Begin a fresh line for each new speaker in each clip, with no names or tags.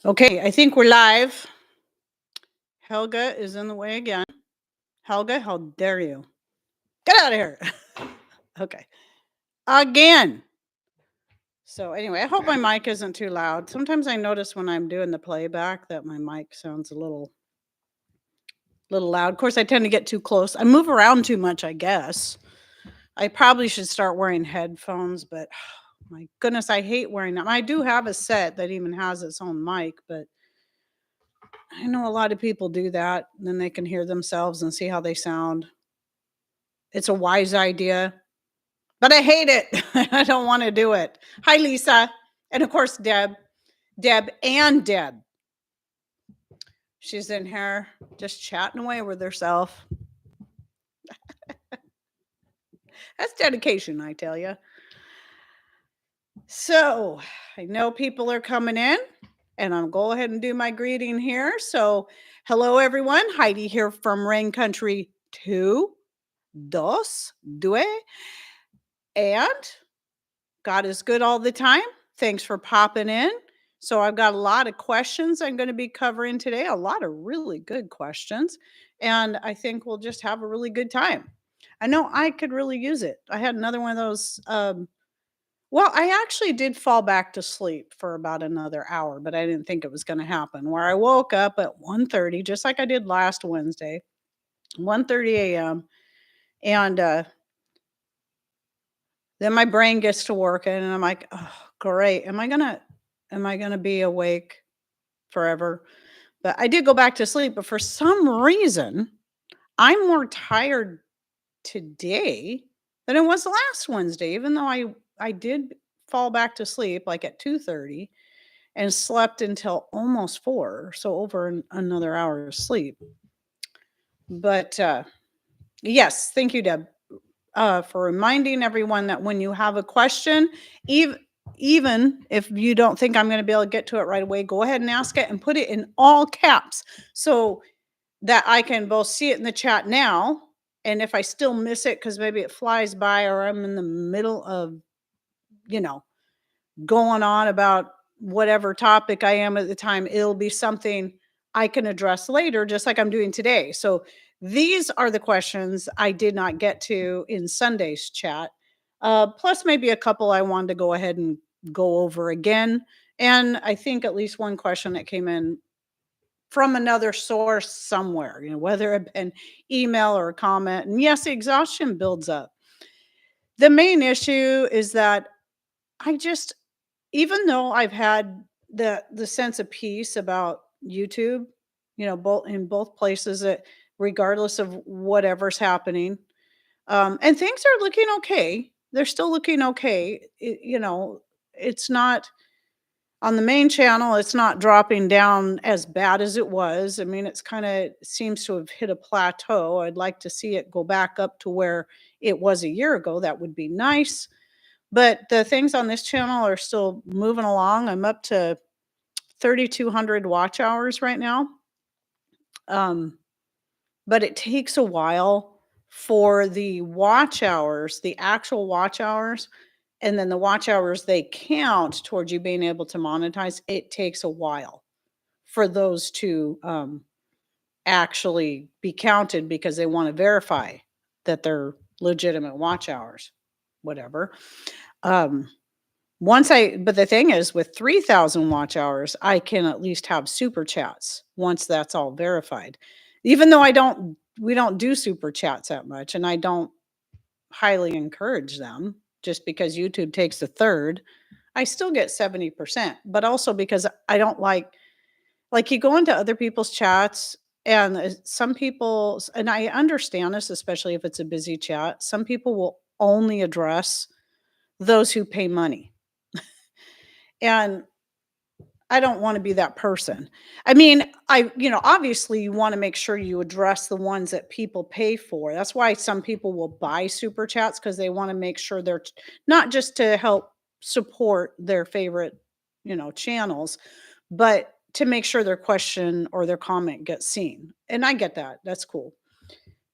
Okay, I think we're live. Helga is in the way again. Helga, how dare you? Get out of here. Okay. Again. So anyway, I hope my mic isn't too loud. Sometimes I notice when I'm doing the playback that my mic sounds a little loud. Of course, I tend to get too close. I move around too much, I guess. I probably should start wearing headphones, but my goodness, I hate wearing them. I do have a set that even has its own mic, but I know a lot of people do that. And then they can hear themselves and see how they sound. It's a wise idea, but I hate it. I don't want to do it. Hi, Lisa. And of course, Deb. Deb. She's in here just chatting away with herself. That's dedication, I tell you. So I know people are coming in, and I'll go ahead and do my greeting here. So, hello, everyone. Heidi here from Rain Country 2, Dos, Due. And God is good all the time. Thanks for popping in. So I've got a lot of questions I'm going to be covering today, a lot of really good questions. And I think we'll just have a really good time. I know I could really use it. I had another one of those. Well, I actually did fall back to sleep for about another hour, but I didn't think it was going to happen. Where I woke up at 1:30, just like I did last Wednesday, 1:30 a.m. And then my brain gets to working and I'm like, "Oh, great. Am I gonna be awake forever?" But I did go back to sleep, but for some reason, I'm more tired today than I was last Wednesday, even though I did fall back to sleep like at 2:30 and slept until almost 4, so over another hour of sleep. But yes, thank you, Deb, for reminding everyone that when you have a question, even even if you don't think I'm going to be able to get to it right away, go ahead and ask it and put it in all caps so that I can both see it in the chat now. And if I still miss it because maybe it flies by or I'm in the middle of, you know, going on about whatever topic I am at the time, it'll be something I can address later, just like I'm doing today. So these are the questions I did not get to in Sunday's chat. Plus, maybe a couple I wanted to go ahead and go over again. And I think at least one question that came in from another source somewhere, whether it been email or a comment. And yes, the exhaustion builds up. The main issue is that I just, even though I've had the sense of peace about YouTube, both in both places, that regardless of whatever's happening, and things are looking okay. They're still looking okay. It's not on the main channel. It's not dropping down as bad as it was. I mean, it's kind of seems to have hit a plateau. I'd like to see it go back up to where it was a year ago. That would be nice. But the things on this channel are still moving along. I'm up to 3,200 watch hours right now. Um, but it takes a while for the watch hours, the actual watch hours, and then the watch hours they count towards you being able to monetize. It takes a while for those to actually be counted because they want to verify that they're legitimate watch hours, whatever. Um, but the thing is, with 3,000 watch hours, I can at least have super chats once that's all verified. Even though we don't do super chats that much, and I don't highly encourage them just because YouTube takes a third. I still get 70%, but also because I don't like you go into other people's chats and some people, and I understand this, especially if it's a busy chat, some people will only address those who pay money. And I don't want to be that person. I mean, obviously you want to make sure you address the ones that people pay for. That's why some people will buy super chats, because they want to make sure they're not just to help support their favorite, channels, but to make sure their question or their comment gets seen. And I get that. That's cool.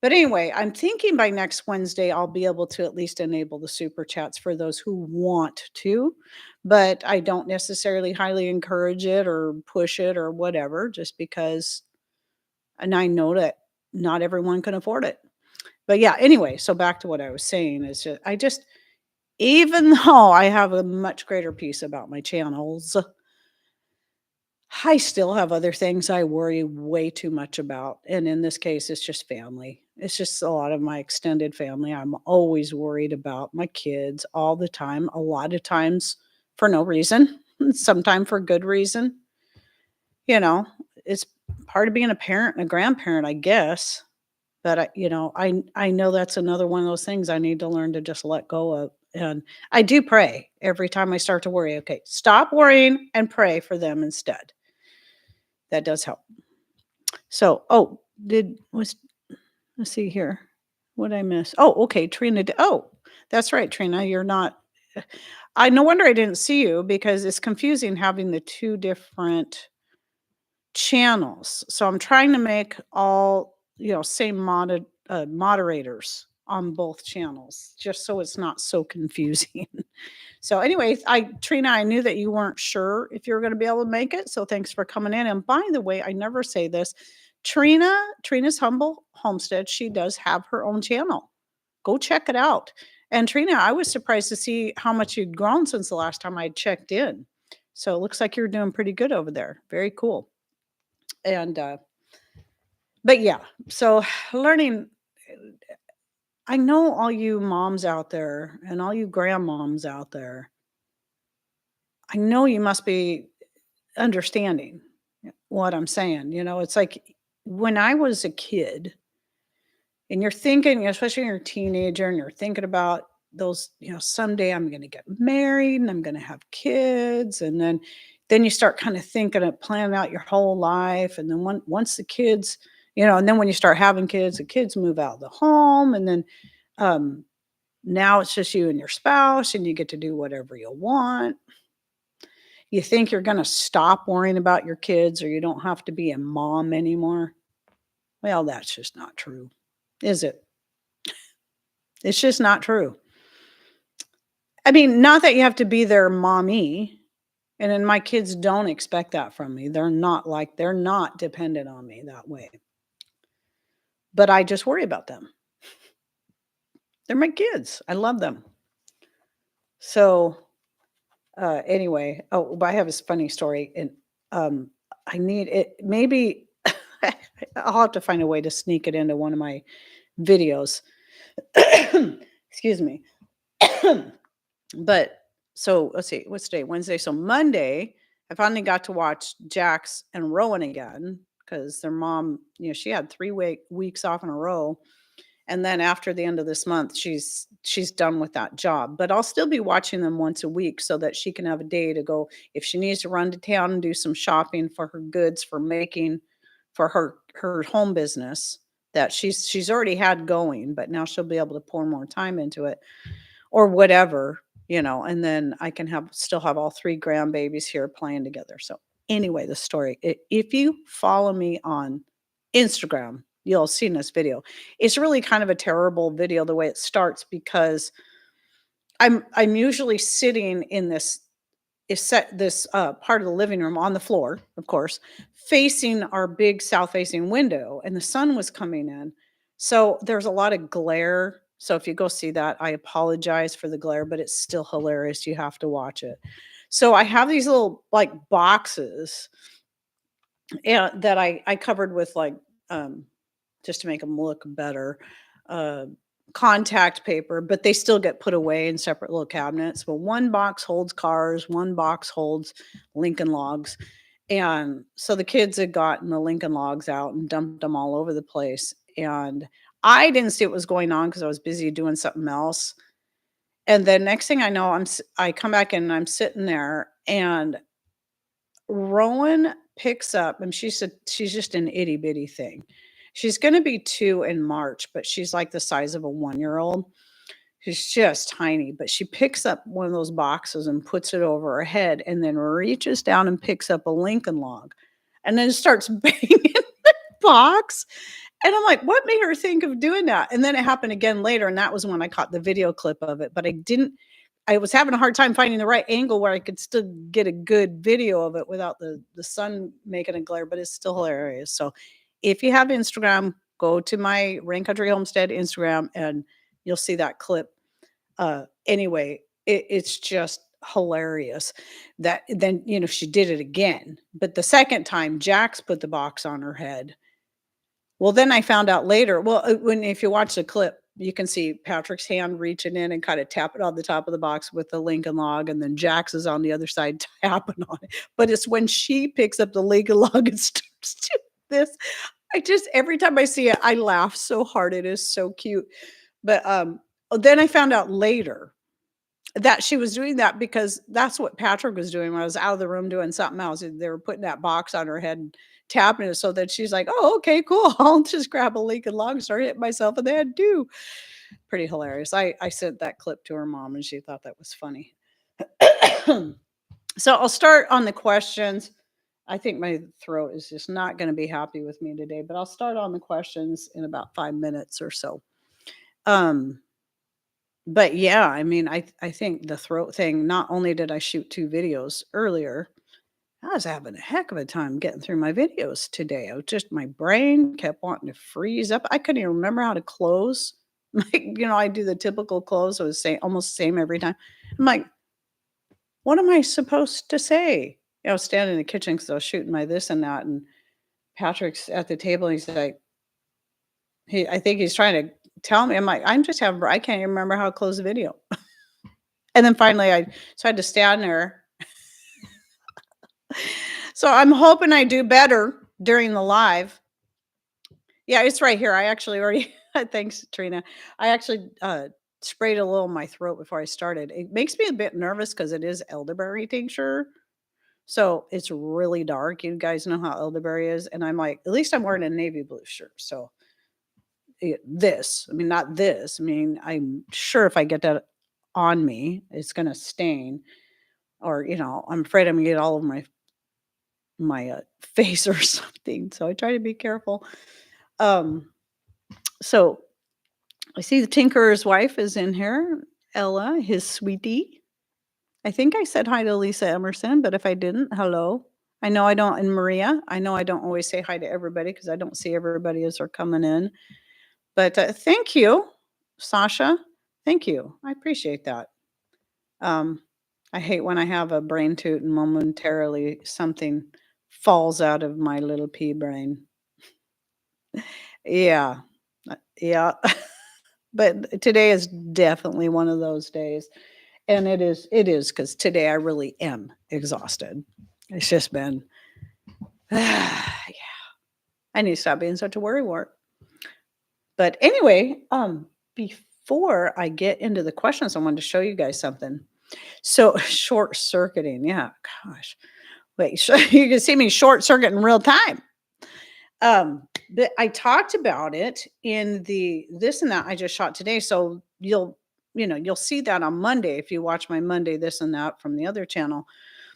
But anyway, I'm thinking by next Wednesday, I'll be able to at least enable the super chats for those who want to, but I don't necessarily highly encourage it or push it or whatever, just because, and I know that not everyone can afford it. But yeah, anyway, so back to what I was saying is I just, even though I have a much greater peace about my channels, I still have other things I worry way too much about, and in this case, it's just family. It's just a lot of my extended family. I'm always worried about my kids all the time, a lot of times for no reason, sometimes for good reason. You know, it's part of being a parent and a grandparent, I guess. But I know that's another one of those things I need to learn to just let go of. And I do pray every time I start to worry. Okay, stop worrying and pray for them instead. That does help. So, oh, did was let's see here. What I miss? Oh, okay, Trina. Oh, that's right, Trina. You're not. I no wonder I didn't see you because it's confusing having the two different channels. So I'm trying to make all same moderators on both channels, just so it's not so confusing. So anyway, Trina, I knew that you weren't sure if you were going to be able to make it. So thanks for coming in. And by the way, I never say this. Trina's Humble Homestead, she does have her own channel. Go check it out. And Trina, I was surprised to see how much you'd grown since the last time I checked in. So it looks like you're doing pretty good over there. Very cool. And but yeah, so learning, I know all you moms out there and all you grandmoms out there, I know you must be understanding what I'm saying. It's like when I was a kid and you're thinking, especially when you're a teenager and you're thinking about those, someday I'm going to get married and I'm going to have kids. And then you start kind of thinking of planning out your whole life. And then once the kids, and then when you start having kids, the kids move out of the home. And then um, now it's just you and your spouse and you get to do whatever you want. You think you're gonna stop worrying about your kids or you don't have to be a mom anymore. Well, that's just not true, is it? It's just not true. I mean, not that you have to be their mommy, and then my kids don't expect that from me. They're not dependent on me that way. But I just worry about them. They're my kids. I love them. So, anyway, but I have this funny story, and I need it. Maybe I'll have to find a way to sneak it into one of my videos. Excuse me. But so let's see, what's today? Wednesday. So Monday, I finally got to watch Jax and Rowan again because their mom, she had 3 weeks off in a row. And then after the end of this month, she's done with that job. But I'll still be watching them once a week so that she can have a day to go if she needs to run to town and do some shopping for her goods for making for her home business that she's already had going, but now she'll be able to pour more time into it or whatever, and then I can still have all three grandbabies here playing together. So anyway, the story, if you follow me on Instagram, you'll have seen this video. It's really kind of a terrible video the way it starts because I'm usually sitting in this part of the living room on the floor, of course, facing our big south facing window, and the sun was coming in. So there's a lot of glare. So if you go see that, I apologize for the glare, but it's still hilarious. You have to watch it. So I have these little like boxes that I covered with like just to make them look better. Uh, Contact paper, but they still get put away in separate little cabinets. But one box holds cars, one box holds Lincoln Logs. And so the kids had gotten the Lincoln Logs out and dumped them all over the place. And I didn't see what was going on because I was busy doing something else. And then next thing I know, I come back in and I'm sitting there, and Rowan picks up, and she's just an itty bitty thing. She's going to be 2 in March, but she's like the size of a 1-year-old. She's just tiny, but she picks up one of those boxes and puts it over her head and then reaches down and picks up a Lincoln Log and then starts banging the box. And I'm like, "What made her think of doing that?" And then it happened again later, and that was when I caught the video clip of it, but I was having a hard time finding the right angle where I could still get a good video of it without the sun making a glare, but it's still hilarious. So, if you have Instagram, go to my Rain Country Homestead Instagram, and you'll see that clip. Anyway, it's just hilarious that then, she did it again, but the second time, Jax put the box on her head. Well, then I found out later, well, when if you watch the clip, you can see Patrick's hand reaching in and kinda tapping on the top of the box with the Lincoln log, and then Jax is on the other side tapping on it. But it's when she picks up the Lincoln log and starts doing this. I just every time I see it, I laugh so hard. It is so cute. But, then I found out later that she was doing that because that's what Patrick was doing when I was out of the room doing something else. They were putting that box on her head and tapping it so that she's like, "Oh, okay, cool. I'll just grab a Lincoln log and start hitting myself in the head too." Pretty hilarious. I sent that clip to her mom and she thought that was funny. So I'll start on the questions. I think my throat is just not going to be happy with me today, but I'll start on the questions in about 5 minutes or so. Um, but yeah, I mean, I think the throat thing, not only did I shoot 2 videos earlier, I was having a heck of a time getting through my videos today. I was just my brain kept wanting to freeze up. I couldn't even remember how to close. Like, I do the typical close. It was almost the same every time. I'm like, what am I supposed to say? I was standing in the kitchen because I was shooting my this and that, and Patrick's at the table. And he's like, I think he's trying to tell me. I'm like, I can't even remember how to close the video. And then finally, so I had to stand there. So I'm hoping I do better during the live. Yeah, it's right here. I actually already thanks, Trina. I actually, sprayed a little in my throat before I started. It makes me a bit nervous because it is elderberry tincture, so it's really dark. You guys know how elderberry is, and I'm like, at least I'm wearing a navy blue shirt, so I mean, not this. I mean, I'm sure if I get that on me, it's gonna stain or, I'm afraid I'm gonna get all over my face or something, so I try to be careful. Um, so I see the tinkerer's wife is in here, Ella, his sweetie. I think I said hi to Lisa Emerson, but if I didn't, hello. I know I don't, and Maria, I know I don't always say hi to everybody because I don't see everybody as they're coming in. But thank you, Sasha. Thank you. I appreciate that. Um, I hate when I have a brain toot and momentarily something falls out of my little pea brain. Yeah. Yeah. But today is definitely one of those days. And it is because today I really am exhausted. It's just been, yeah. I need to stop being such a worrywart. But anyway, before I get into the questions, I wanted to show you guys something. So short circuiting, yeah, gosh. Wait, so you can see me short circuit in real time. But I talked about it in the this and that I just shot today. So you'll see that on Monday if you watch my Monday this and that from the other channel.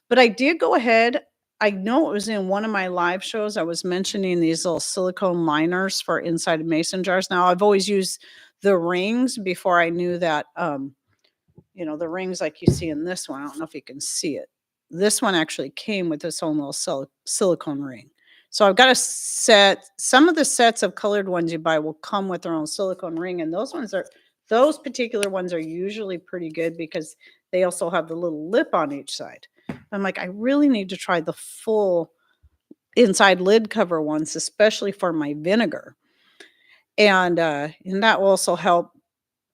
But I did go ahead. I know it was in one of my live shows. I was mentioning these little silicone liners for inside mason jars. Now I've always used the rings before I knew that the rings like you see in this one. I don't know if you can see it. This one actually came with its own little silicone ring. So I've got a set. Some of the sets of colored ones you buy will come with their own silicone ring, and those particular ones are usually pretty good because they also have the little lip on each side. I'm like, I really need to try the full inside lid cover ones, especially for my vinegar, and that will also help.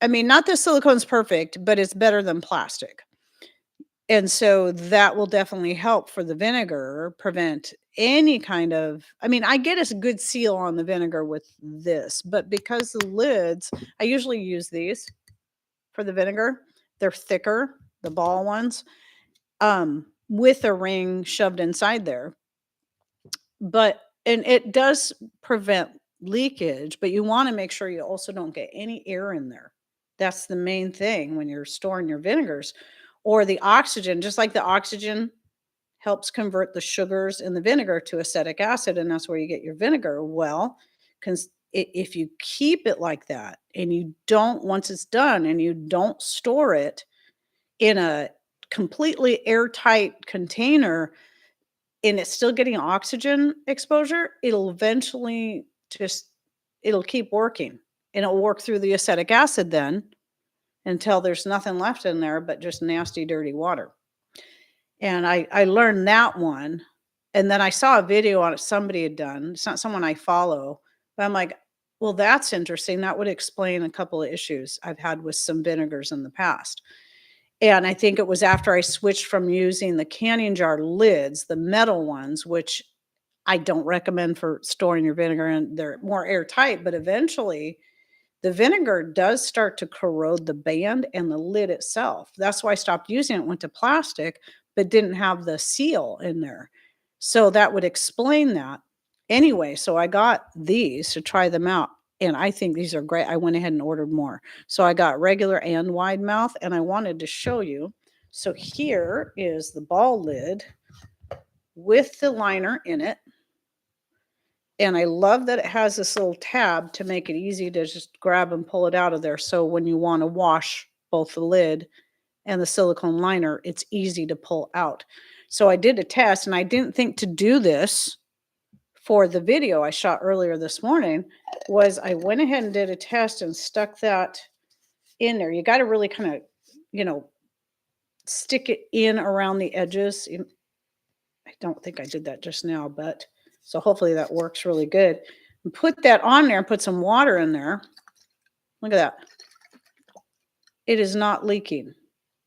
I mean, not that silicone's perfect, but it's better than plastic. And so that will definitely help for the vinegar, prevent any kind of I mean, I get a good seal on the vinegar with this, but because the lids I usually use these for the vinegar. They're thicker, the ball ones, with a ring shoved inside there. And it does prevent leakage, but you wanna make sure you also don't get any air in there. That's the main thing when you're storing your vinegars or the oxygen, just like the oxygen helps convert the sugars in the vinegar to acetic acid, and that's where you get your vinegar. Well, if you keep it like that and you don't, once it's done and you don't store it in a completely airtight container and it's still getting oxygen exposure, it'll eventually just, it'll keep working and it'll work through the acetic acid then until there's nothing left in there but just nasty, dirty water. And I learned that one. And then I saw a video on it somebody had done. It's not someone I follow, but I'm like, well, that's interesting. That would explain a couple of issues I've had with some vinegars in the past. And I think it was after I switched from using the canning jar lids, the metal ones, which I don't recommend for storing your vinegar in. They're more airtight, but eventually the vinegar does start to corrode the band and the lid itself. That's why I stopped using it, went to plastic, but didn't have the seal in there. So that would explain that. Anyway, so I got these to try them out. And I think these are great. I went ahead and ordered more. So I got regular and wide mouth, and I wanted to show you. So here is the ball lid with the liner in it. And I love that it has this little tab to make it easy to just grab and pull it out of there. So when you want to wash both the lid and the silicone liner, it's easy to pull out. So I did a test, and I didn't think to do this for the video I shot earlier this morning. Was I went ahead and did a test and stuck that in there. You got to really kind of, stick it in around the edges. I don't think I did that just now, but so hopefully that works really good. And put that on there and put some water in there. Look at that. It is not leaking.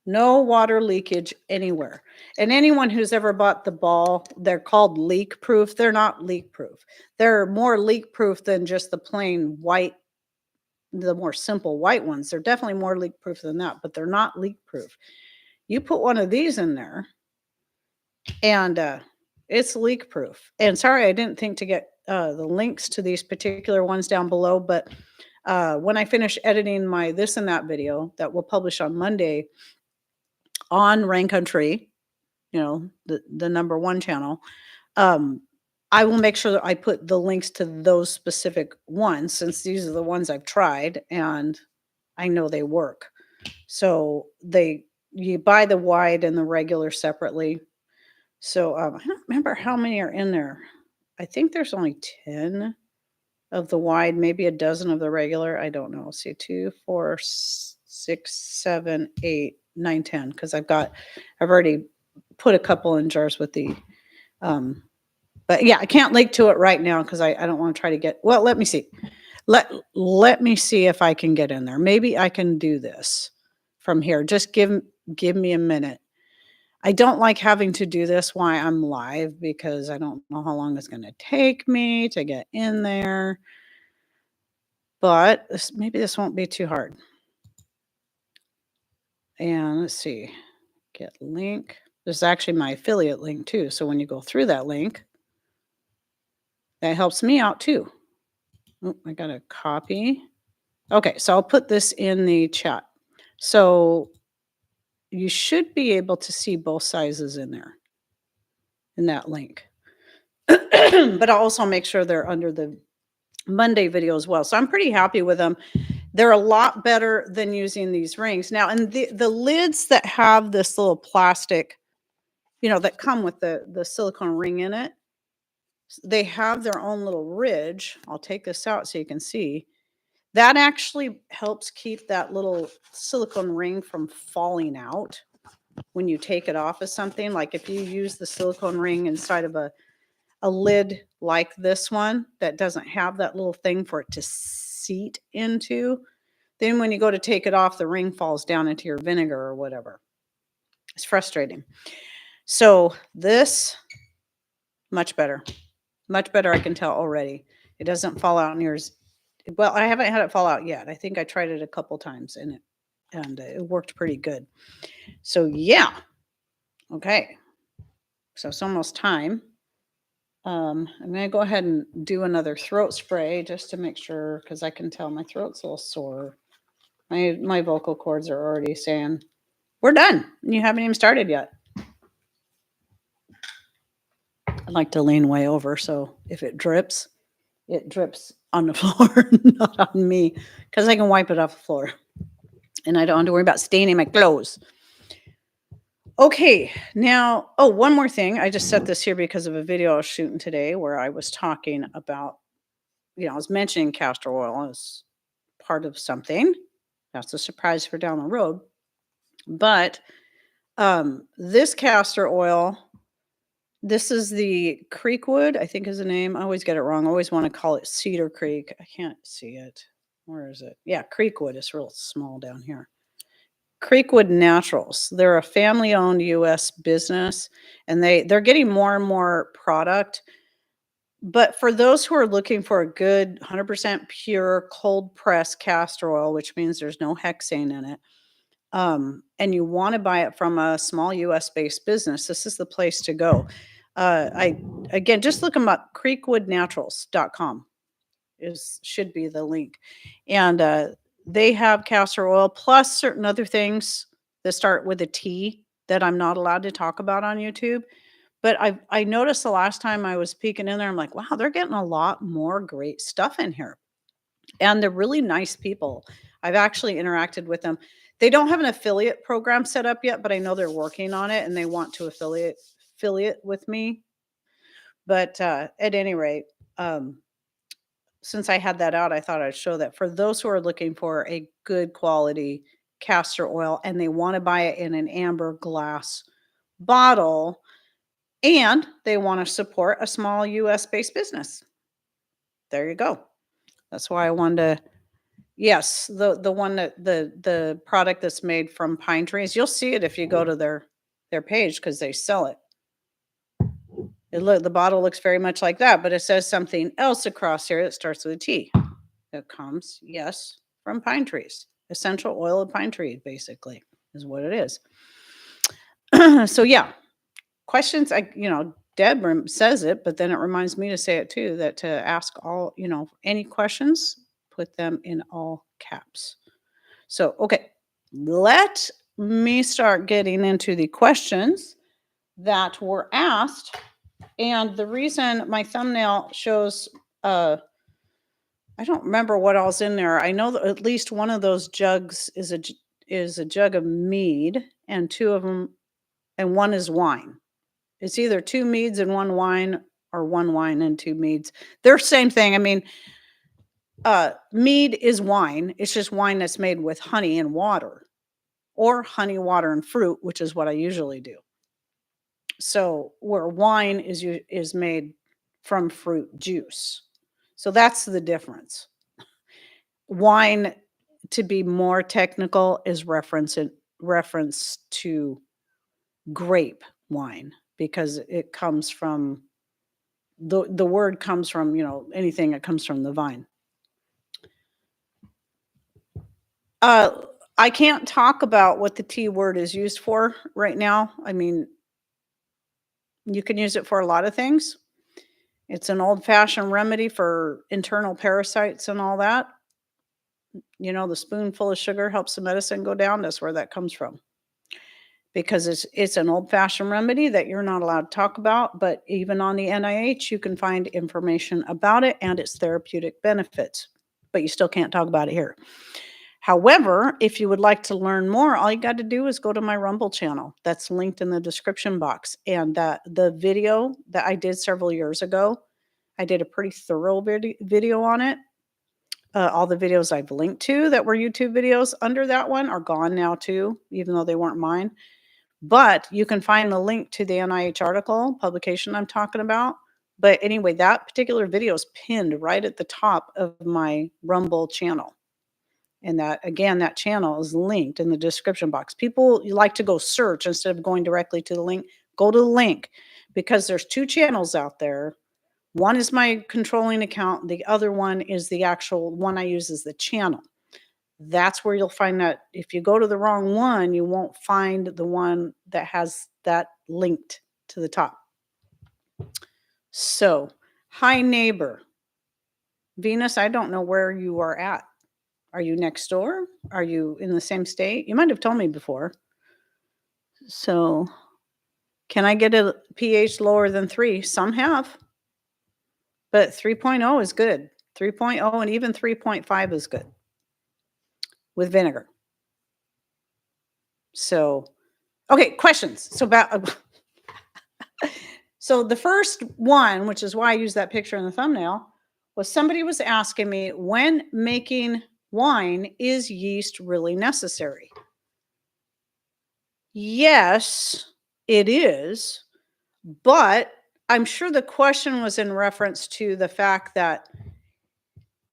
No water leakage anywhere. And anyone who's ever bought the ball, they're called leak proof. They're not leak proof. They're more leak proof than just the plain white, the more simple white ones. They're definitely more leak proof than that, but they're not leak proof. You put one of these in there and it's leak proof. And sorry, I didn't think to get the links to these particular ones down below, but when I finish editing my this and that video that we'll publish on Monday on Rain Country, the #1 channel, I will make sure that I put the links to those specific ones, since these are the ones I've tried and I know they work. So you buy the wide and the regular separately. So I don't remember how many are in there. I think there's only 10 of the wide, maybe a dozen of the regular. I don't know. Let's see, 2, 4, 6, 7, 8, 9, 10. Because I've already put a couple in jars with the, but yeah, I can't link to it right now because I don't want to try to get. Well, let me see. Let me see if I can get in there. Maybe I can do this from here. Just give me a minute. I don't like having to do this while I'm live because I don't know how long it's going to take me to get in there. But maybe this won't be too hard. And let's see. Get link. This is actually my affiliate link too. So when you go through that link, that helps me out too. Oh, I got a copy. Okay, so I'll put this in the chat. So you should be able to see both sizes in there, in that link. But I'll also make sure they're under the Monday video as well. So I'm pretty happy with them. They're a lot better than using these rings. Now, and the lids that have this little plastic, that come with the silicone ring in it, they have their own little ridge. I'll take this out so you can see. That actually helps keep that little silicone ring from falling out when you take it off of something. Like if you use the silicone ring inside of a lid like this one that doesn't have that little thing for it to seat into, then when you go to take it off, the ring falls down into your vinegar or whatever. It's frustrating. So this, much better. Much better, I can tell already. It doesn't fall out in yours. Well, I haven't had it fall out yet. I think I tried it a couple times and it worked pretty good. So yeah. Okay. So it's almost time. I'm going to go ahead and do another throat spray just to make sure, because I can tell my throat's a little sore. My vocal cords are already saying, we're done. You haven't even started yet. I like to lean way over, so if it drips on the floor, not on me, because I can wipe it off the floor. And I don't have to worry about staining my clothes. Okay, now, oh, one more thing. I just set this here because of a video I was shooting today where I was talking about, I was mentioning castor oil as part of something. That's a surprise for down the road. But this castor oil, this is the Creekwood, I think is the name. I always get it wrong. I always want to call it Cedar Creek. I can't see it. Where is it? Yeah, Creekwood. It's real small down here. Creekwood Naturals. They're a family-owned U.S. business, and they're getting more and more product. But for those who are looking for a good 100% pure cold press castor oil, which means there's no hexane in it, and you want to buy it from a small U.S. based business, this is the place to go. Again, just look them up. Creekwoodnaturals.com should be the link, and they have castor oil plus certain other things that start with a T that I'm not allowed to talk about on YouTube. But I noticed the last time I was peeking in there, I'm like, wow, they're getting a lot more great stuff in here. And they're really nice people. I've actually interacted with them. They don't have an affiliate program set up yet, but I know they're working on it and they want to affiliate with me. But at any rate, since I had that out, I thought I'd show that for those who are looking for a good quality castor oil and they want to buy it in an amber glass bottle, and they want to support a small US based business. There you go. That's why I wanted to. Yes, the one that the product that's made from pine trees. You'll see it if you go to their page because they sell it. The bottle looks very much like that, but it says something else across here that starts with a T. It comes, yes, from pine trees. Essential oil of pine tree, basically, is what it is. So yeah, questions. Deb says it, but then it reminds me to say it too. That to ask all, any questions, put them in all caps. So okay, let me start getting into the questions that were asked. And the reason my thumbnail shows, I don't remember what all's in there. I know that at least one of those jugs is a jug of mead, and two of them, and one is wine. It's either two meads and one wine, or one wine and two meads. They're same thing. I mean, mead is wine. It's just wine that's made with honey and water, or honey, water, and fruit, which is what I usually do. So where wine is made from fruit juice. So that's the difference. Wine, to be more technical, is reference to grape wine, because it comes from the word comes from, anything that comes from the vine. I can't talk about what the T word is used for right now. I mean, you can use it for a lot of things. It's an old-fashioned remedy for internal parasites and all that. The spoonful of sugar helps the medicine go down. That's where that comes from. Because it's an old-fashioned remedy that you're not allowed to talk about, but even on the NIH, you can find information about it and its therapeutic benefits, but you still can't talk about it here. However, if you would like to learn more, all you got to do is go to my Rumble channel. That's linked in the description box. And the video that I did several years ago, I did a pretty thorough video on it. All the videos I've linked to that were YouTube videos under that one are gone now too, even though they weren't mine. But you can find the link to the NIH article publication I'm talking about. But anyway, that particular video is pinned right at the top of my Rumble channel. And that channel is linked in the description box. People like to go search instead of going directly to the link. Go to the link, because there's two channels out there. One is my controlling account. The other one is the actual one I use as the channel. That's where you'll find that if you go to the wrong one, you won't find the one that has that linked to the top. So, hi neighbor. Venus, I don't know where you are at. Are you next door? Are you in the same state? You might have told me before. So, can I get a pH lower than 3? Some have. But 3.0 is good. 3.0 and even 3.5 is good with vinegar. So, okay, questions. So about so the first one, which is why I use that picture in the thumbnail, was somebody was asking me, when making wine, is yeast really necessary? Yes, it is, but I'm sure the question was in reference to the fact that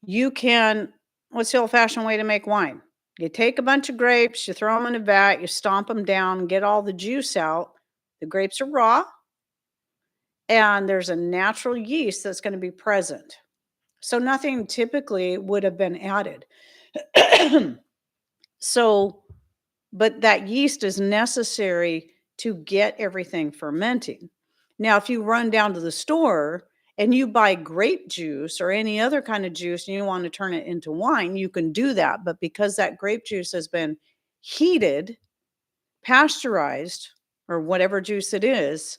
you can, what's the old-fashioned way to make wine? You take a bunch of grapes, you throw them in a vat, you stomp them down, get all the juice out. The grapes are raw, and there's a natural yeast that's going to be present. So nothing typically would have been added. So, but that yeast is necessary to get everything fermenting. Now, if you run down to the store and you buy grape juice or any other kind of juice and you want to turn it into wine, you can do that. But because that grape juice has been heated, pasteurized, or whatever juice it is,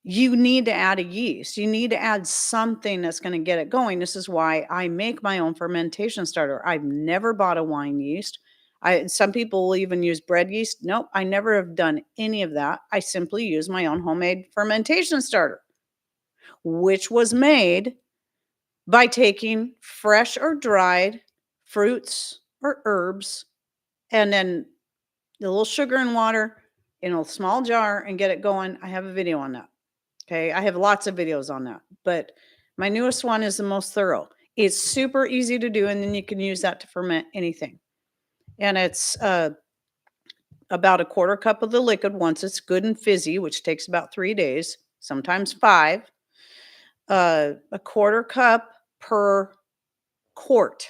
you need to add a yeast. You need to add something that's going to get it going. This is why I make my own fermentation starter. I've never bought a wine yeast. Some people will even use bread yeast. Nope, I never have done any of that. I simply use my own homemade fermentation starter, which was made by taking fresh or dried fruits or herbs and then a little sugar and water in a small jar and get it going. I have a video on that. Okay, I have lots of videos on that, but my newest one is the most thorough. It's super easy to do, and then you can use that to ferment anything. And it's about a quarter cup of the liquid once it's good and fizzy, which takes about 3 days, sometimes 5. A quarter cup per quart.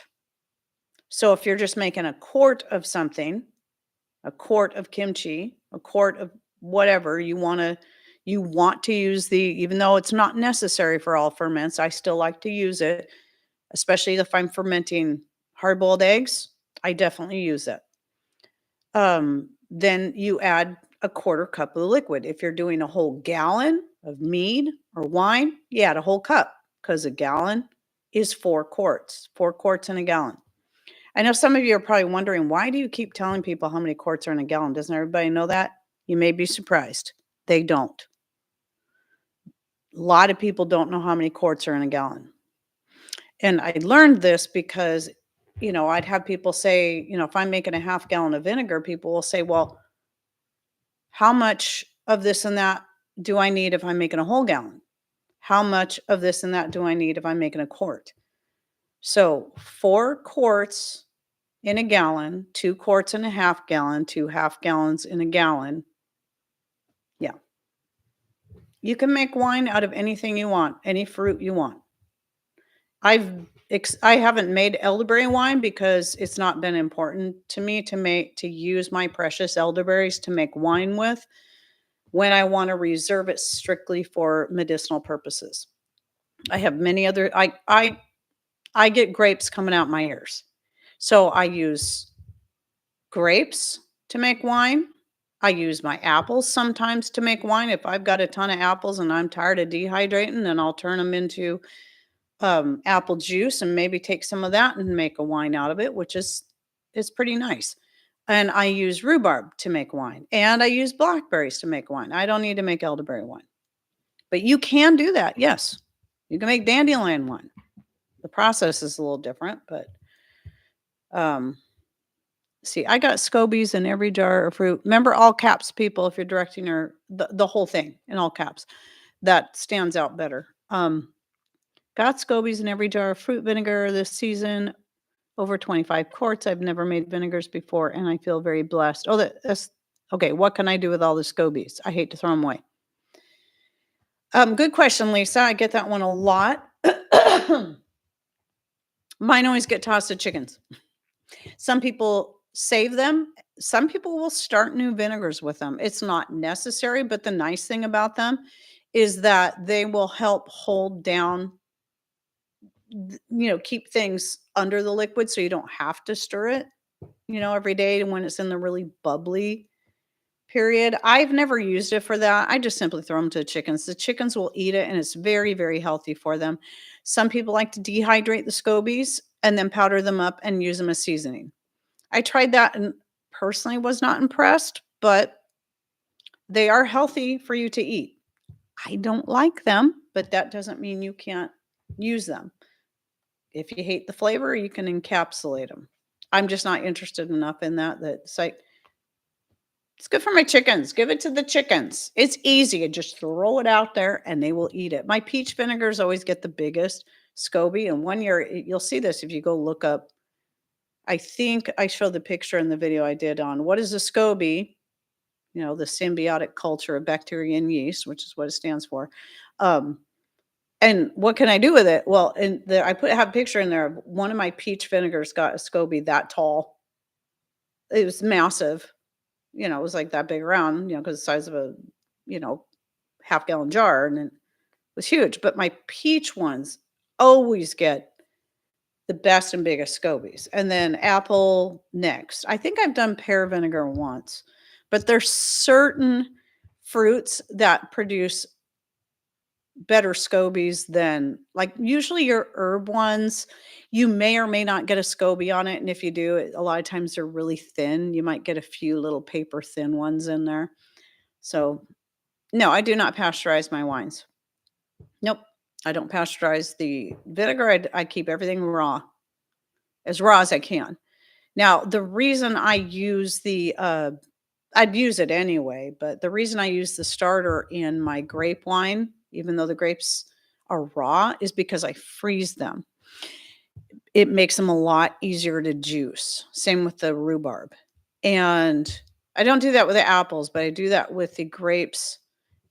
So if you're just making a quart of something, a quart of kimchi, a quart of whatever you want to use even though it's not necessary for all ferments, I still like to use it, especially if I'm fermenting hard-boiled eggs. I definitely use it. Then you add a quarter cup of the liquid. If you're doing a whole gallon of mead or wine, you add a whole cup because a gallon is 4 quarts, 4 quarts in a gallon. I know some of you are probably wondering, why do you keep telling people how many quarts are in a gallon? Doesn't everybody know that? You may be surprised. They don't. A lot of people don't know how many quarts are in a gallon. And I learned this because, I'd have people say, if I'm making a half gallon of vinegar, people will say, well, how much of this and that do I need if I'm making a whole gallon? How much of this and that do I need if I'm making a quart? So 4 quarts in a gallon, 2 quarts in a half gallon, 2 half gallons in a gallon. Yeah. You can make wine out of anything you want, any fruit you want. I haven't made elderberry wine because it's not been important to me to use my precious elderberries to make wine with when I want to reserve it strictly for medicinal purposes. I have many other I get grapes coming out my ears. So I use grapes to make wine. I use my apples sometimes to make wine. If I've got a ton of apples and I'm tired of dehydrating, then I'll turn them into apple juice and maybe take some of that and make a wine out of it, which is pretty nice. And I use rhubarb to make wine, and I use blackberries to make wine. I don't need to make elderberry wine, but you can do that. Yes, you can make dandelion wine. The process is a little different, but see, I got scobies in every jar of fruit. Remember, all caps, people, if you're directing the whole thing in all caps, that stands out better. Got scobies in every jar of fruit vinegar this season, over 25 quarts. I've never made vinegars before, and I feel very blessed. Oh, that's okay. What can I do with all the scobies? I hate to throw them away. Good question, Lisa. I get that one a lot. Mine always get tossed to chickens. Some people save them. Some people will start new vinegars with them. It's not necessary, but the nice thing about them is that they will help hold down, keep things under the liquid so you don't have to stir it, every day when it's in the really bubbly period. I've never used it for that. I just simply throw them to the chickens. The chickens will eat it and it's very, very healthy for them. Some people like to dehydrate the scobies and then powder them up and use them as seasoning. I tried that and personally was not impressed, but they are healthy for you to eat. I don't like them, but that doesn't mean you can't use them. If you hate the flavor, you can encapsulate them. I'm just not interested enough in that it's like, it's good for my chickens. Give it to the chickens. It's easy. Just throw it out there and they will eat it. My peach vinegars always get the biggest SCOBY. And one year, you'll see this if you go look up. I think I showed the picture in the video I did on what is a SCOBY, the symbiotic culture of bacteria and yeast, which is what it stands for. And what can I do with it? Well, I have a picture in there of one of my peach vinegars got a SCOBY that tall. It was massive. It was like that big around, because the size of a, half-gallon jar, and it was huge. But my peach ones always get the best and biggest scobies. And then apple next. I think I've done pear vinegar once, but there's certain fruits that produce better scobies than, like, usually your herb ones, you may or may not get a SCOBY on it. And if you do, a lot of times they're really thin. You might get a few little paper thin ones in there. So no, I do not pasteurize my wines. Nope. I don't pasteurize the vinegar. I keep everything raw as I can. Now, the reason I use I'd use it anyway, but the reason I use the starter in my grape wine, even though the grapes are raw, is because I freeze them. It makes them a lot easier to juice. Same with the rhubarb. And I don't do that with the apples, but I do that with the grapes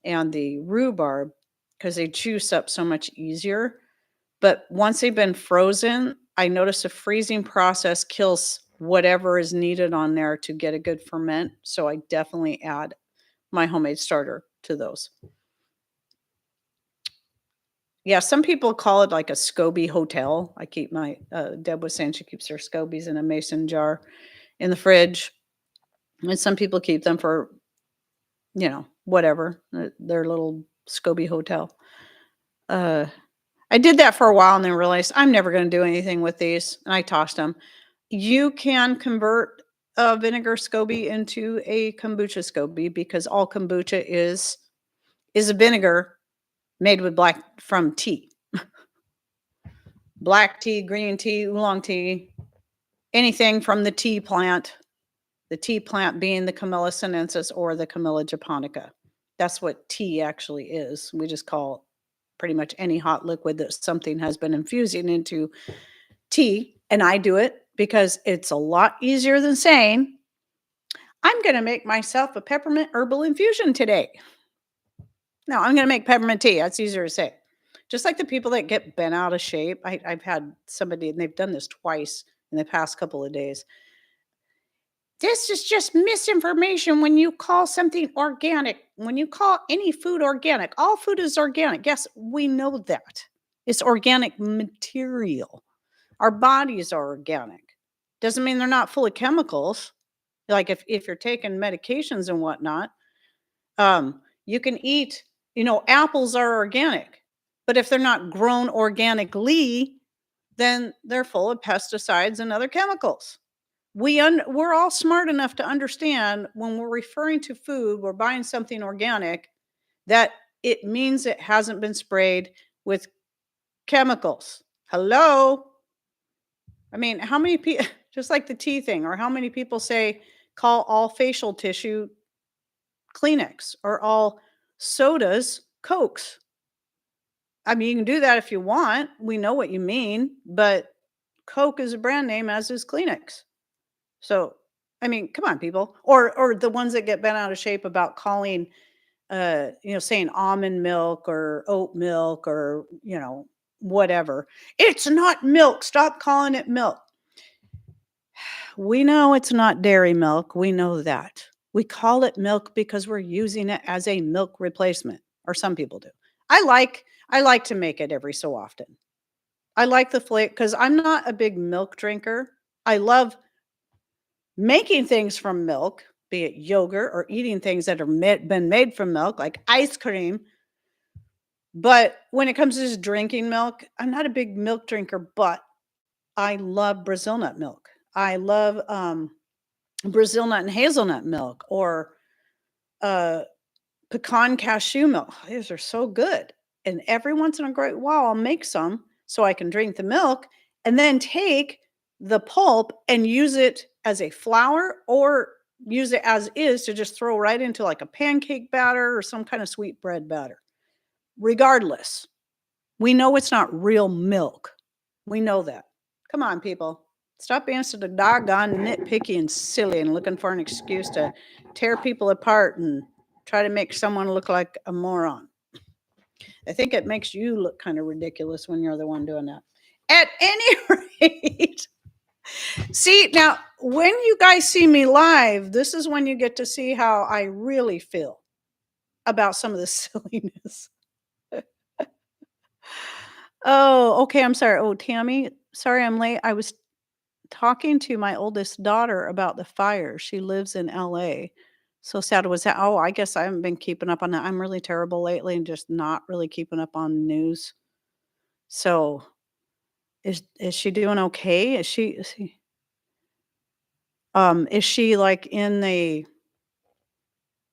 and the rhubarb because they juice up so much easier. But once they've been frozen, I notice the freezing process kills whatever is needed on there to get a good ferment. So I definitely add my homemade starter to those. Yeah, some people call it like a SCOBY hotel. I keep my Deb was saying she keeps her scobies in a mason jar in the fridge. And some people keep them for, whatever, their little SCOBY hotel. I did that for a while and then realized I'm never going to do anything with these. And I tossed them. You can convert a vinegar SCOBY into a kombucha SCOBY because all kombucha is a vinegar made with from tea. Black tea, green tea, oolong tea, anything from the tea plant. The tea plant being the Camellia sinensis or the Camellia japonica. That's what tea actually is. We just call pretty much any hot liquid that something has been infusing into tea. And I do it because it's a lot easier than saying, I'm going to make myself a peppermint herbal infusion today. No, I'm going to make peppermint tea. That's easier to say. Just like the people that get bent out of shape. I've had somebody, and they've done this twice in the past couple of days. This is just misinformation when you call something organic. When you call any food organic, all food is organic. Yes, we know that. It's organic material. Our bodies are organic. Doesn't mean they're not full of chemicals. Like if you're taking medications and whatnot, you can eat, apples are organic. But if they're not grown organically, then they're full of pesticides and other chemicals. We're all smart enough to understand when we're referring to food, we're buying something organic, that it means it hasn't been sprayed with chemicals. Hello? I mean, how many people, just like the tea thing, or how many people say call all facial tissue Kleenex or all sodas Cokes? I mean, you can do that if you want. We know what you mean, but Coke is a brand name, as is Kleenex. So, I mean, come on, people. Or the ones that get bent out of shape about calling, saying almond milk or oat milk or, whatever. It's not milk. Stop calling it milk. We know it's not dairy milk. We know that. We call it milk because we're using it as a milk replacement, or some people do. I like to make it every so often. I like the flavor because I'm not a big milk drinker. I love making things from milk be it yogurt or eating things that are been made from milk, like ice cream. But when it comes to just drinking milk, I'm not a big milk drinker, but I love Brazil nut milk. I love Brazil nut and hazelnut milk, or uh, pecan cashew milk. These are so good. And every once in a great while, I'll make some so I can drink the milk and then take the pulp and use it as a flour, or use it as is to just throw right into like a pancake batter or some kind of sweet bread batter. Regardless, we know it's not real milk. We know that. Come on, people. Stop being so doggone nitpicky and silly and looking for an excuse to tear people apart and try to make someone look like a moron. I think it makes you look kind of ridiculous when you're the one doing that. At any rate, see, now, when you guys see me live, this is when you get to see how I really feel about some of the silliness. Oh, okay. I'm sorry. Oh, Tammy, sorry I'm late. I was talking to my oldest daughter about the fire. She lives in LA. So sad was that. Oh, I guess I haven't been keeping up on that. I'm really terrible lately and just not really keeping up on news. So is she doing okay? Is she like in the,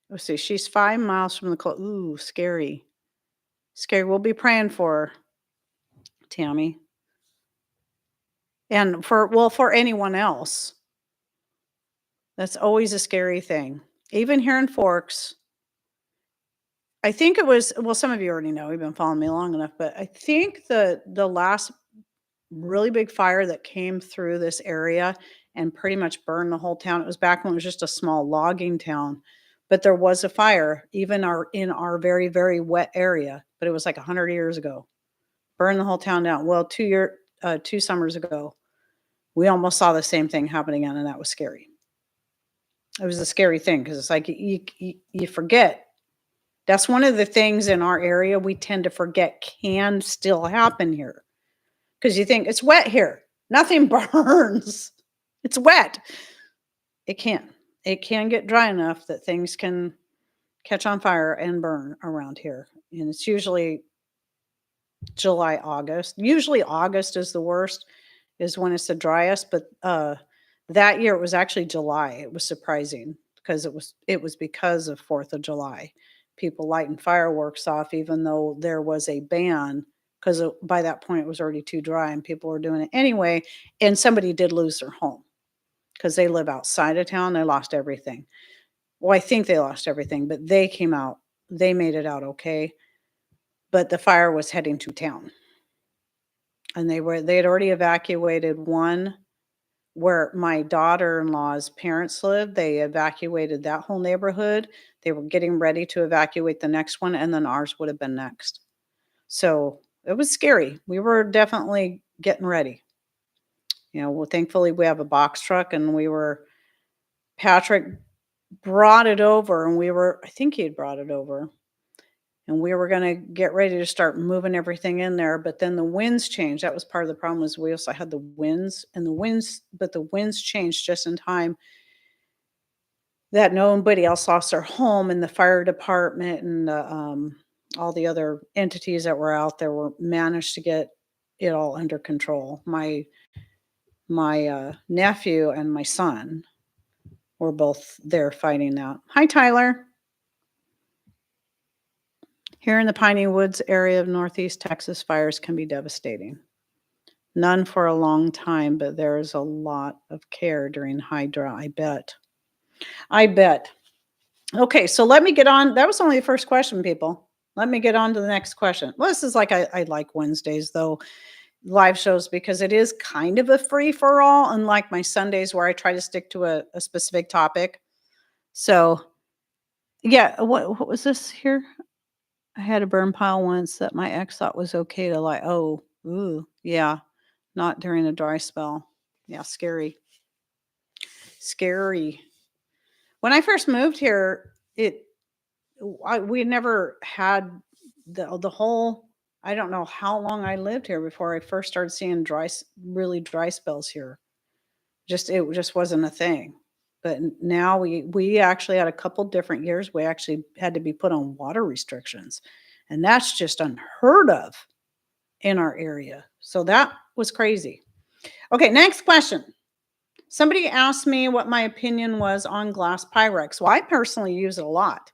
let's see, she's 5 miles from the ooh, scary. Scary. We'll be praying for her, Tammy. And for anyone else. That's always a scary thing. Even here in Forks, I think it was, well, some of you already know, you've been following me long enough, but I think the last really big fire that came through this area and pretty much burned the whole town. It was back when it was just a small logging town, but there was a fire even in our very, very wet area, but it was like 100 years ago. Burned the whole town down. Well, 2 summers ago, we almost saw the same thing happen again, and that was scary. It was a scary thing because it's like you forget. That's one of the things in our area we tend to forget can still happen here. Because you think it's wet here. Nothing burns. It's wet. It can. It can get dry enough that things can catch on fire and burn around here. And it's usually July, August. Usually August is the worst, is when it's the driest. But that year it was actually July. It was surprising because it was because of 4th of July. People lighting fireworks off, even though there was a ban, because by that point it was already too dry and people were doing it anyway. And somebody did lose their home because they live outside of town. They lost everything. Well, I think they lost everything, but they came out. They made it out okay. But the fire was heading to town. And they had already evacuated one where my daughter-in-law's parents lived. They evacuated that whole neighborhood. They were getting ready to evacuate the next one, and then ours would have been next. So it was scary. We were definitely getting ready. Well, thankfully we have a box truck, and Patrick brought it over, and I think he had brought it over, and we were going to get ready to start moving everything in there. But then the winds changed. That was part of the problem, was we also had the winds, but the winds changed just in time that nobody else lost their home, and the fire department and all the other entities that were out there managed to get it all under control. My nephew and my son were both there fighting that. Hi, Tyler. Here in the Piney Woods area of Northeast Texas, fires can be devastating. None for a long time, but there is a lot of care during high drought. I bet. Okay, so let me get on. That was only the first question, people. Let me get on to the next question. Well, this is like, I like Wednesdays, though, live shows, because it is kind of a free-for-all, unlike my Sundays where I try to stick to a specific topic. So, yeah, what was this here? I had a burn pile once that my ex thought was okay to light. Oh, ooh, yeah, not during a dry spell. Yeah, scary. Scary. When I first moved here, we never had the whole, I don't know how long I lived here before I first started seeing really dry spells here. It just wasn't a thing. But now we actually had a couple different years, we actually had to be put on water restrictions, and that's just unheard of in our area. So that was crazy. Okay, next question. Somebody asked me what my opinion was on glass Pyrex. Well, I personally use it a lot.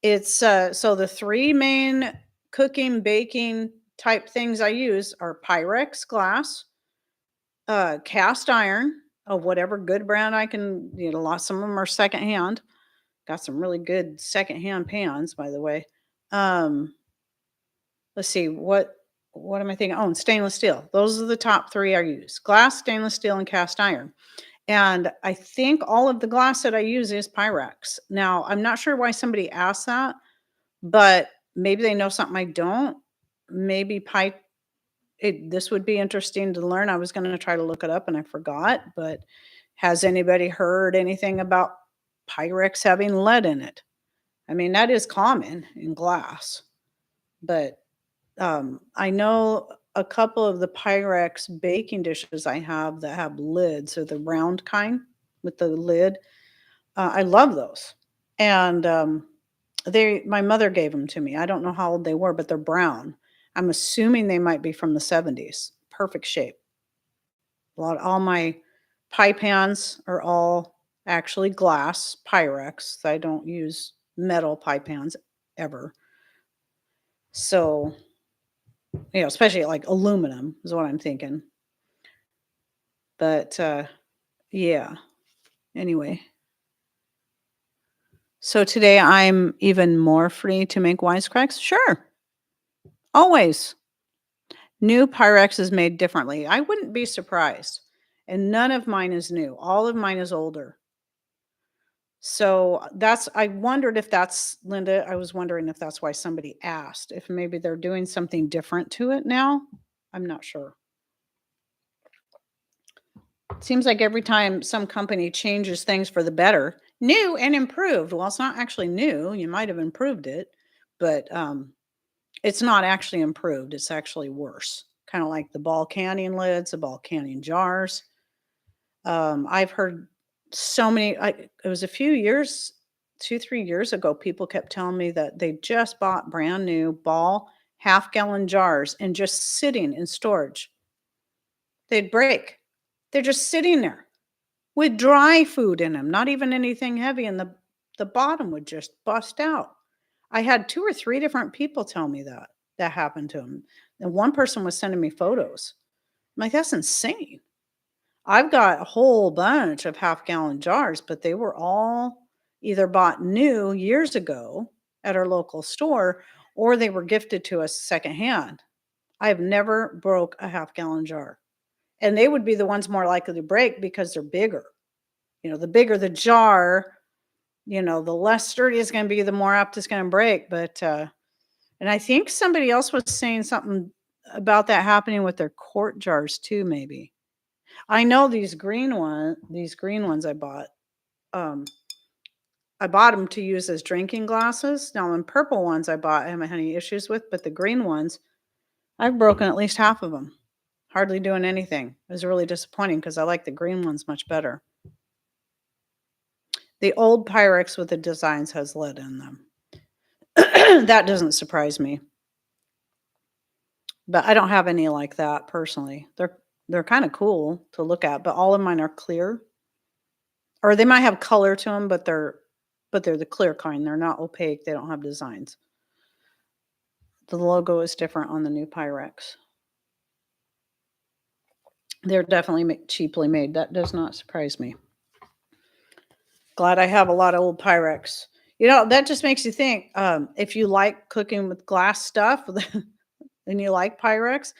It's so the three main cooking, baking type things I use are Pyrex glass, cast iron of whatever good brand I can, some of them are secondhand. Got some really good secondhand pans, by the way. Um, let's see, what am I thinking? Oh, and stainless steel. Those are the top three I use: glass, stainless steel, and cast iron. And I think all of the glass that I use is Pyrex. Now, I'm not sure why somebody asked that, but maybe they know something I don't. Maybe this would be interesting to learn. I was going to try to look it up and I forgot, but has anybody heard anything about Pyrex having lead in it? I mean, that is common in glass, but I know a couple of the Pyrex baking dishes I have that have lids, or the round kind with the lid. I love those. And my mother gave them to me. I don't know how old they were, but they're brown. I'm assuming they might be from the 70s. Perfect shape. All my pie pans are all actually glass Pyrex. I don't use metal pie pans ever. So, especially like aluminum is what I'm thinking. But yeah. Anyway. So today I'm even more free to make wisecracks? Sure. Always. New Pyrex is made differently. I wouldn't be surprised. And none of mine is new. All of mine is older. So I wondered if that's, Linda, I was wondering if that's why somebody asked, if maybe they're doing something different to it now. I'm not sure. It seems like every time some company changes things for the better, new and improved. Well, it's not actually new. You might have improved it, but it's not actually improved. It's actually worse. Kind of like the ball canning lids, the ball canning jars. I've heard so many. It was a few years, 2, 3 years ago. People kept telling me that they just bought brand new ball half-gallon jars and just sitting in storage. They'd break. They're just sitting there with dry food in them, not even anything heavy, and the bottom would just bust out. I had 2 or 3 different people tell me that happened to them, and one person was sending me photos. I'm like, "That's insane." I've got a whole bunch of half-gallon jars, but they were all either bought new years ago at our local store, or they were gifted to us secondhand. I have never broke a half-gallon jar, and they would be the ones more likely to break because they're bigger. The bigger the jar, the less sturdy it's gonna be, the more apt it's gonna break, but, and I think somebody else was saying something about that happening with their quart jars too, maybe. I know these green ones um, I bought them to use as drinking glasses. Now, the purple ones I haven't had any issues with, but the green ones, I've broken at least half of them. Hardly doing anything. It was really disappointing because I like the green ones much better. The old Pyrex with the designs has lead in them. That doesn't surprise me. But I don't have any like that personally. They're kind of cool to look at, but all of mine are clear. Or they might have color to them, but they're the clear kind. They're not opaque. They don't have designs. The logo is different on the new Pyrex. They're definitely cheaply made. That does not surprise me. Glad I have a lot of old Pyrex. That just makes you think, if you like cooking with glass stuff and you like Pyrex,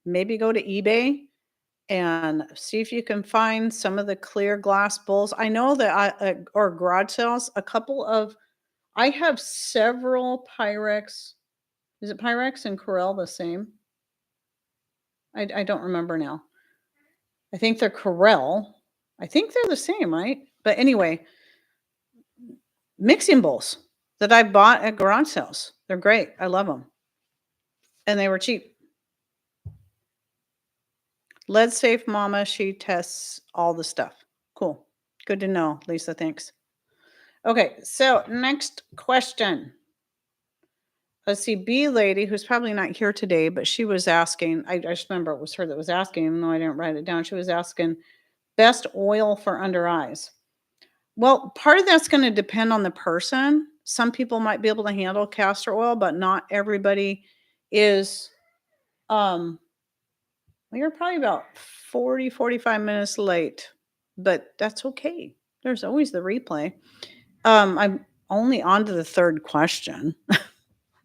maybe go to eBay and see if you can find some of the clear glass bowls. I know that or garage sales, I have several Pyrex. Is it Pyrex and Corel the same? I don't remember now. I think they're Corel. I think they're the same, right? But anyway, mixing bowls that I bought at garage sales. They're great. I love them. And they were cheap. Lead safe mama, she tests all the stuff. Cool. Good to know, Lisa. Thanks. Okay, so next question. Let's see, B lady, who's probably not here today, but she was asking, I just remember it was her that was asking, even though I didn't write it down. She was asking best oil for under eyes. Well, part of that's going to depend on the person. Some people might be able to handle castor oil, but not everybody is. We are probably about 40, 45 minutes late, but that's okay. There's always the replay. I'm only on to the third question.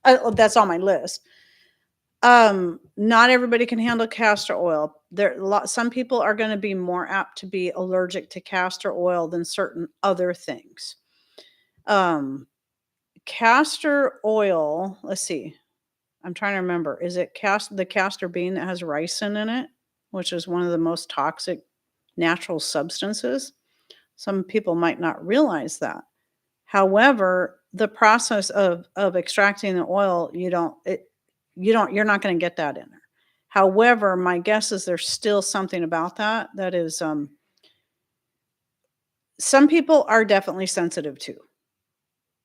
That's on my list. Not everybody can handle castor oil. Some people are going to be more apt to be allergic to castor oil than certain other things. Castor oil, let's see. I'm trying to remember. Is it the castor bean that has ricin in it, which is one of the most toxic natural substances? Some people might not realize that. However, the process of extracting the oil, you're not going to get that in there. However, my guess is there's still something about that is some people are definitely sensitive to.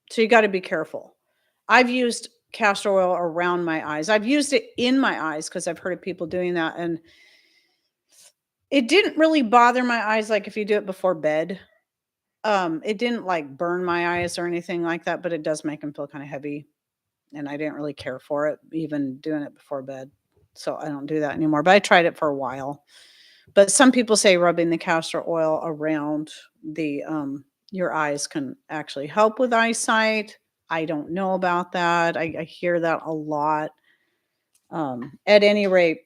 So you got to be careful. I've used castor oil around my eyes. I've used it in my eyes because I've heard of people doing that, and it didn't really bother my eyes like if you do it before bed. It didn't like burn my eyes or anything like that, but it does make them feel kind of heavy. And I didn't really care for it, even doing it before bed. So I don't do that anymore. But I tried it for a while. But some people say rubbing the castor oil around the your eyes can actually help with eyesight. I don't know about that. I hear that a lot. At any rate,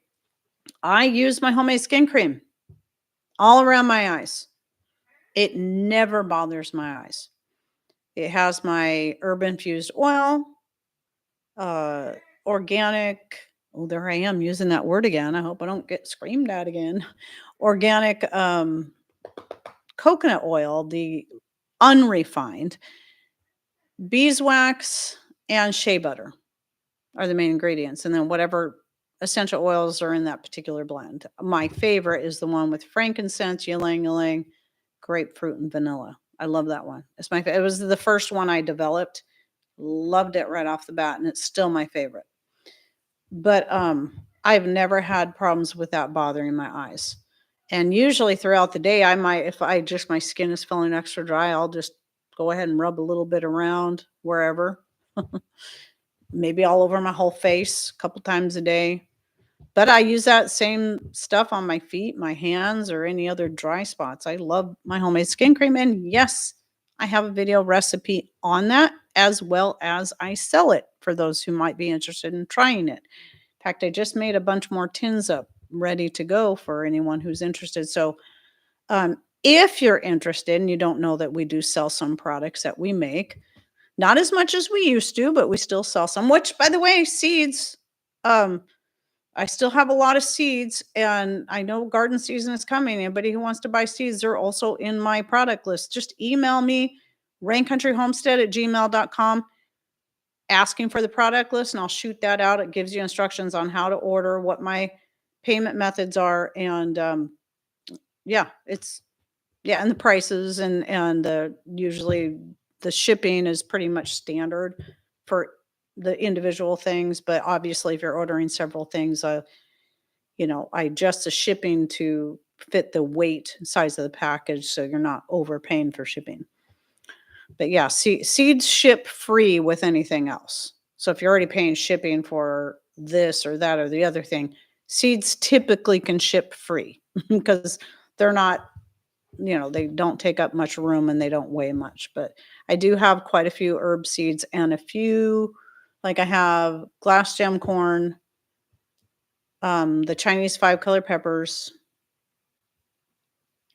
I use my homemade skin cream all around my eyes. It never bothers my eyes. It has my herb infused oil, organic. Oh, there I am using that word again. I hope I don't get screamed at again. Organic coconut oil, the unrefined, beeswax, and shea butter are the main ingredients. And then whatever essential oils are in that particular blend. My favorite is the one with frankincense, ylang ylang, grapefruit, and vanilla. I love that one. It was the first one I developed. Loved it right off the bat, and it's still my favorite. But I've never had problems with that bothering my eyes. And usually throughout the day, if my skin is feeling extra dry, I'll just go ahead and rub a little bit around wherever. Maybe all over my whole face a couple times a day. But I use that same stuff on my feet, my hands, or any other dry spots. I love my homemade skin cream. And yes, I have a video recipe on that, as well as I sell it for those who might be interested in trying it. In fact, I just made a bunch more tins up ready to go for anyone who's interested. So if you're interested and you don't know that we do sell some products that we make, not as much as we used to, but we still sell some, which, by the way, seeds, I still have a lot of seeds, and I know garden season is coming. Anybody who wants to buy seeds, they're also in my product list. Just email me, raincountryhomestead@gmail.com, asking for the product list, and I'll shoot that out. It gives you instructions on how to order, what my payment methods are, and and the prices, and usually the shipping is pretty much standard for the individual things. But obviously, if you're ordering several things, I adjust the shipping to fit the weight and size of the package, so you're not overpaying for shipping. But yeah, seeds ship free with anything else. So if you're already paying shipping for this or that or the other thing, seeds typically can ship free because they're not, they don't take up much room and they don't weigh much. But I do have quite a few herb seeds and a few, like I have glass gem corn, the Chinese 5-color peppers.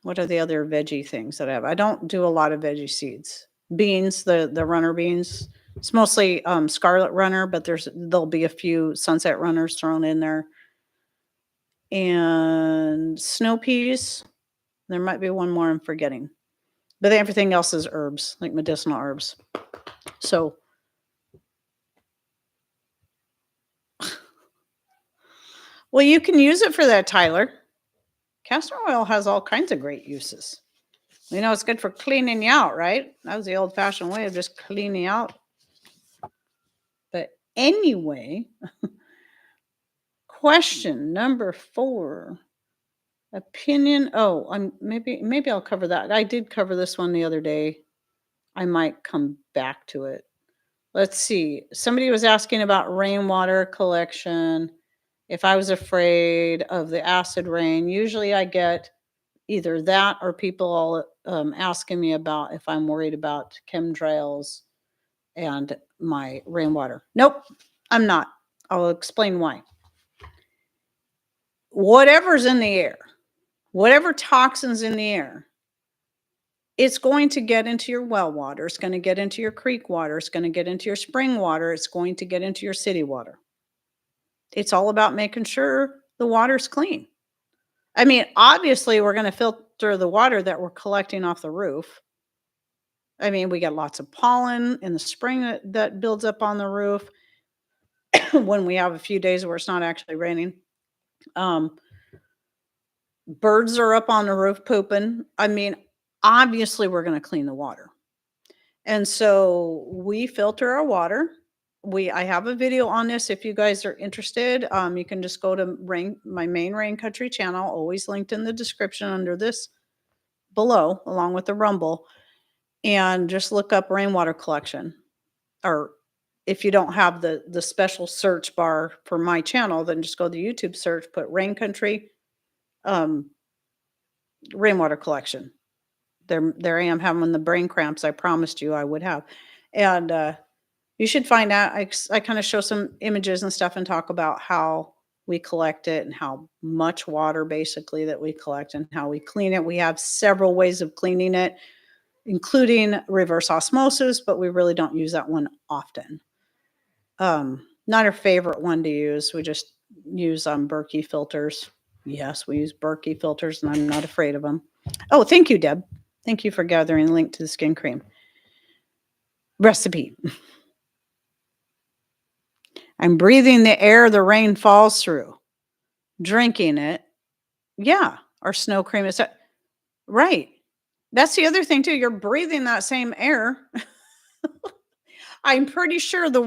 What are the other veggie things that I have? I don't do a lot of veggie seeds. Beans, the runner beans. It's mostly scarlet runner, but there'll be a few sunset runners thrown in there. And snow peas. There might be one more I'm forgetting. But everything else is herbs, like medicinal herbs. So well, you can use it for that, Tyler. Castor oil has all kinds of great uses. You know, it's good for cleaning you out, right? That was the old-fashioned way of just cleaning you out. But anyway, question number 4. Opinion. Oh, maybe I'll cover that. I did cover this one the other day. I might come back to it. Let's see. Somebody was asking about rainwater collection. If I was afraid of the acid rain, usually I get either that or people all asking me about if I'm worried about chemtrails and my rainwater. Nope, I'm not. I'll explain why. Whatever's in the air, whatever toxins in the air, it's going to get into your well water. It's going to get into your creek water. It's going to get into your spring water. It's going to get into your city water. It's all about making sure the water's clean. I mean, obviously, we're going to filter the water that we're collecting off the roof. I mean, we get lots of pollen in the spring that builds up on the roof when we have a few days where it's not actually raining. Birds are up on the roof pooping. I mean, obviously, we're going to clean the water. And so we filter our water. I have a video on this. If you guys are interested, you can just go to my main Rain Country channel, always linked in the description under this below, along with the Rumble, and just look up rainwater collection. Or if you don't have the special search bar for my channel, then just go to YouTube search, put Rain Country rainwater collection. There I am having the brain cramps I promised you I would have. And you should find out. I kind of show some images and stuff and talk about how we collect it and how much water basically that we collect and how we clean it. We have several ways of cleaning it, including reverse osmosis, but we really don't use that one often. Not our favorite one to use. We just use Berkey filters. Yes, we use Berkey filters, and I'm not afraid of them. Oh, thank you, Deb. Thank you for gathering a link to the skin cream recipe. I'm breathing the air the rain falls through, drinking it. Yeah, our snow cream is right. That's the other thing too. You're breathing that same air. I'm pretty sure the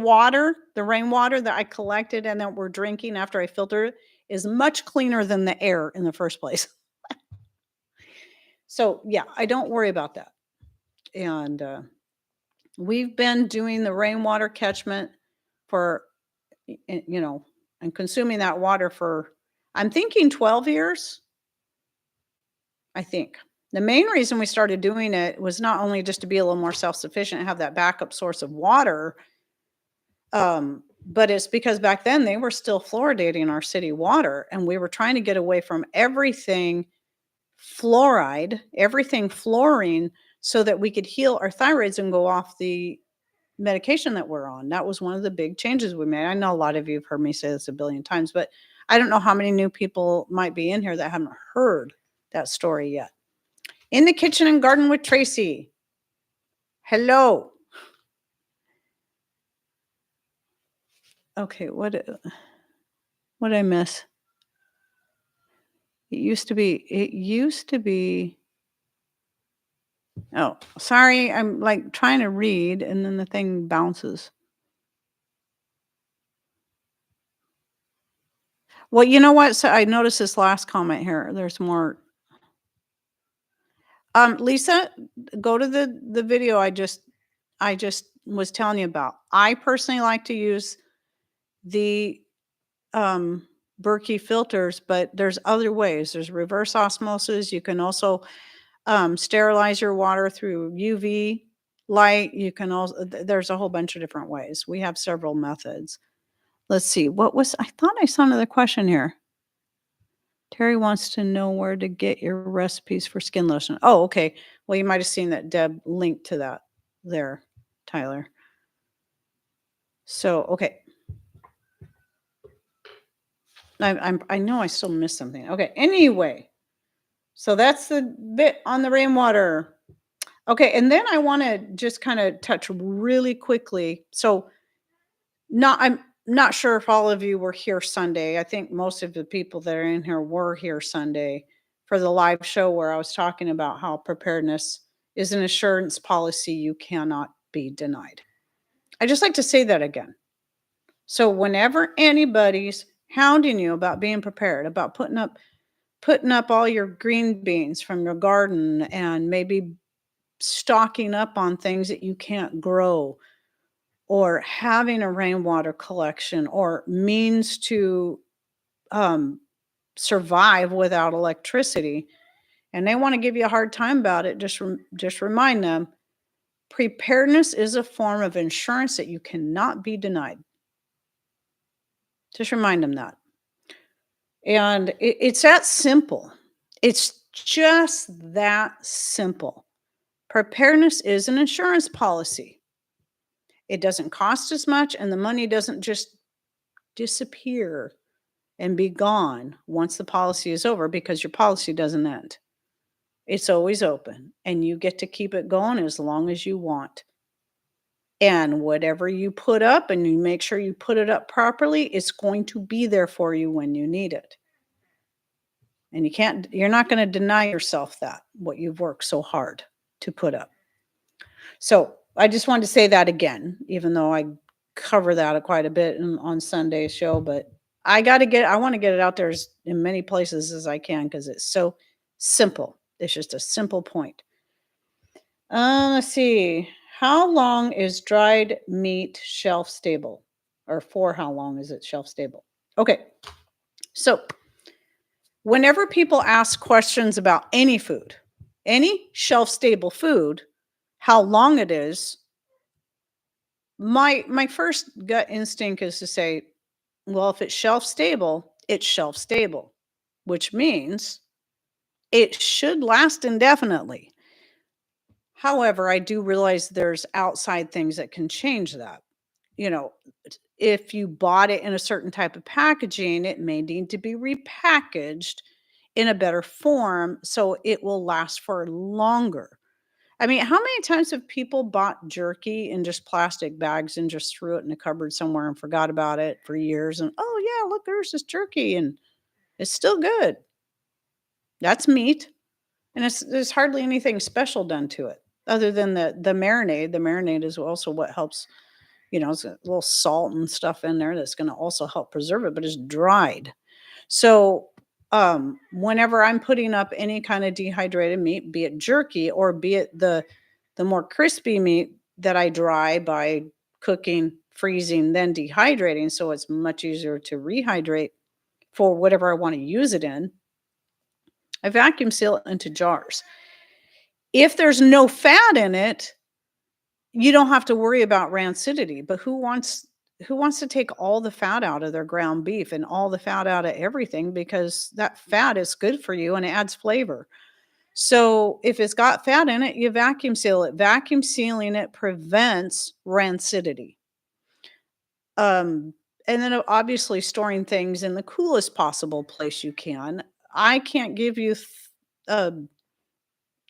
rainwater that I collected and that we're drinking after I filter it is much cleaner than the air in the first place. So yeah, I don't worry about that. And we've been doing the rainwater catchment for, and consuming that water for, I'm thinking 12 years. I think the main reason we started doing it was not only just to be a little more self-sufficient and have that backup source of water, but it's because back then they were still fluoridating our city water, and we were trying to get away from everything fluoride, everything fluorine, so that we could heal our thyroids and go off the medication that we're on. That was one of the big changes we made. I know a lot of you have heard me say this a billion times, but I don't know how many new people might be in here that haven't heard that story yet. In the kitchen and garden with Tracy. Hello. Okay, what did I miss? It used to be. Oh, sorry. I'm like trying to read and then the thing bounces. Well, you know what? So I noticed this last comment here. There's more. Lisa, go to the video I just was telling you about. I personally like to use the Berkey filters, but there's other ways. There's reverse osmosis. You can also sterilize your water through UV light. You can also, there's a whole bunch of different ways. We have several methods. Let's see. I thought I saw another question here. Terry wants to know where to get your recipes for skin lotion. Oh, okay. Well, you might have seen that Deb linked to that there, Tyler. So, okay. I know I still missed something. Okay. Anyway, so that's the bit on the rainwater. Okay. And then I want to just kind of touch really quickly. So I'm not sure if all of you were here Sunday. I think most of the people that are in here were here Sunday for the live show where I was talking about how preparedness is an insurance policy you cannot be denied. I just like to say that again. So whenever anybody's hounding you about being prepared, about putting up all your green beans from your garden and maybe stocking up on things that you can't grow or having a rainwater collection or means to um, survive without electricity, and they want to give you a hard time about it, just remind them preparedness is a form of insurance that you cannot be denied. Just remind them that. And it's that simple. It's just that simple. Preparedness is an insurance policy. It doesn't cost as much, and the money doesn't just disappear and be gone once the policy is over because your policy doesn't end. It's always open, and you get to keep it going as long as you want. And whatever you put up, and you make sure you put it up properly, it's going to be there for you when you need it. And you're not going to deny yourself that, what you've worked so hard to put up. So I just wanted to say that again, even though I cover that quite a bit on Sunday's show, but I want to get it out there in many places as I can because it's so simple. It's just a simple point. Let's see. How long is dried meat shelf stable? Or for how long is it shelf stable? Okay. So whenever people ask questions about any food, any shelf stable food, how long it is, my first gut instinct is to say, well, if it's shelf stable, it's shelf stable, which means it should last indefinitely. However, I do realize there's outside things that can change that. You know, if you bought it in a certain type of packaging, it may need to be repackaged in a better form so it will last for longer. I mean, how many times have people bought jerky in just plastic bags and just threw it in a cupboard somewhere and forgot about it for years? And oh, yeah, look, there's this jerky and it's still good. That's meat. And there's hardly anything special done to it other than the marinade. The marinade is also what helps, it's a little salt and stuff in there that's going to also help preserve it, but it's dried. So whenever I'm putting up any kind of dehydrated meat, be it jerky or be it the more crispy meat that I dry by cooking, freezing, then dehydrating, so it's much easier to rehydrate for whatever I want to use it in, I vacuum seal it into jars. If there's no fat in it, you don't have to worry about rancidity. But who wants to take all the fat out of their ground beef and all the fat out of everything, because that fat is good for you and it adds flavor. So if it's got fat in it, you vacuum seal it. Vacuum sealing it prevents rancidity. And then obviously storing things in the coolest possible place you can. I can't give you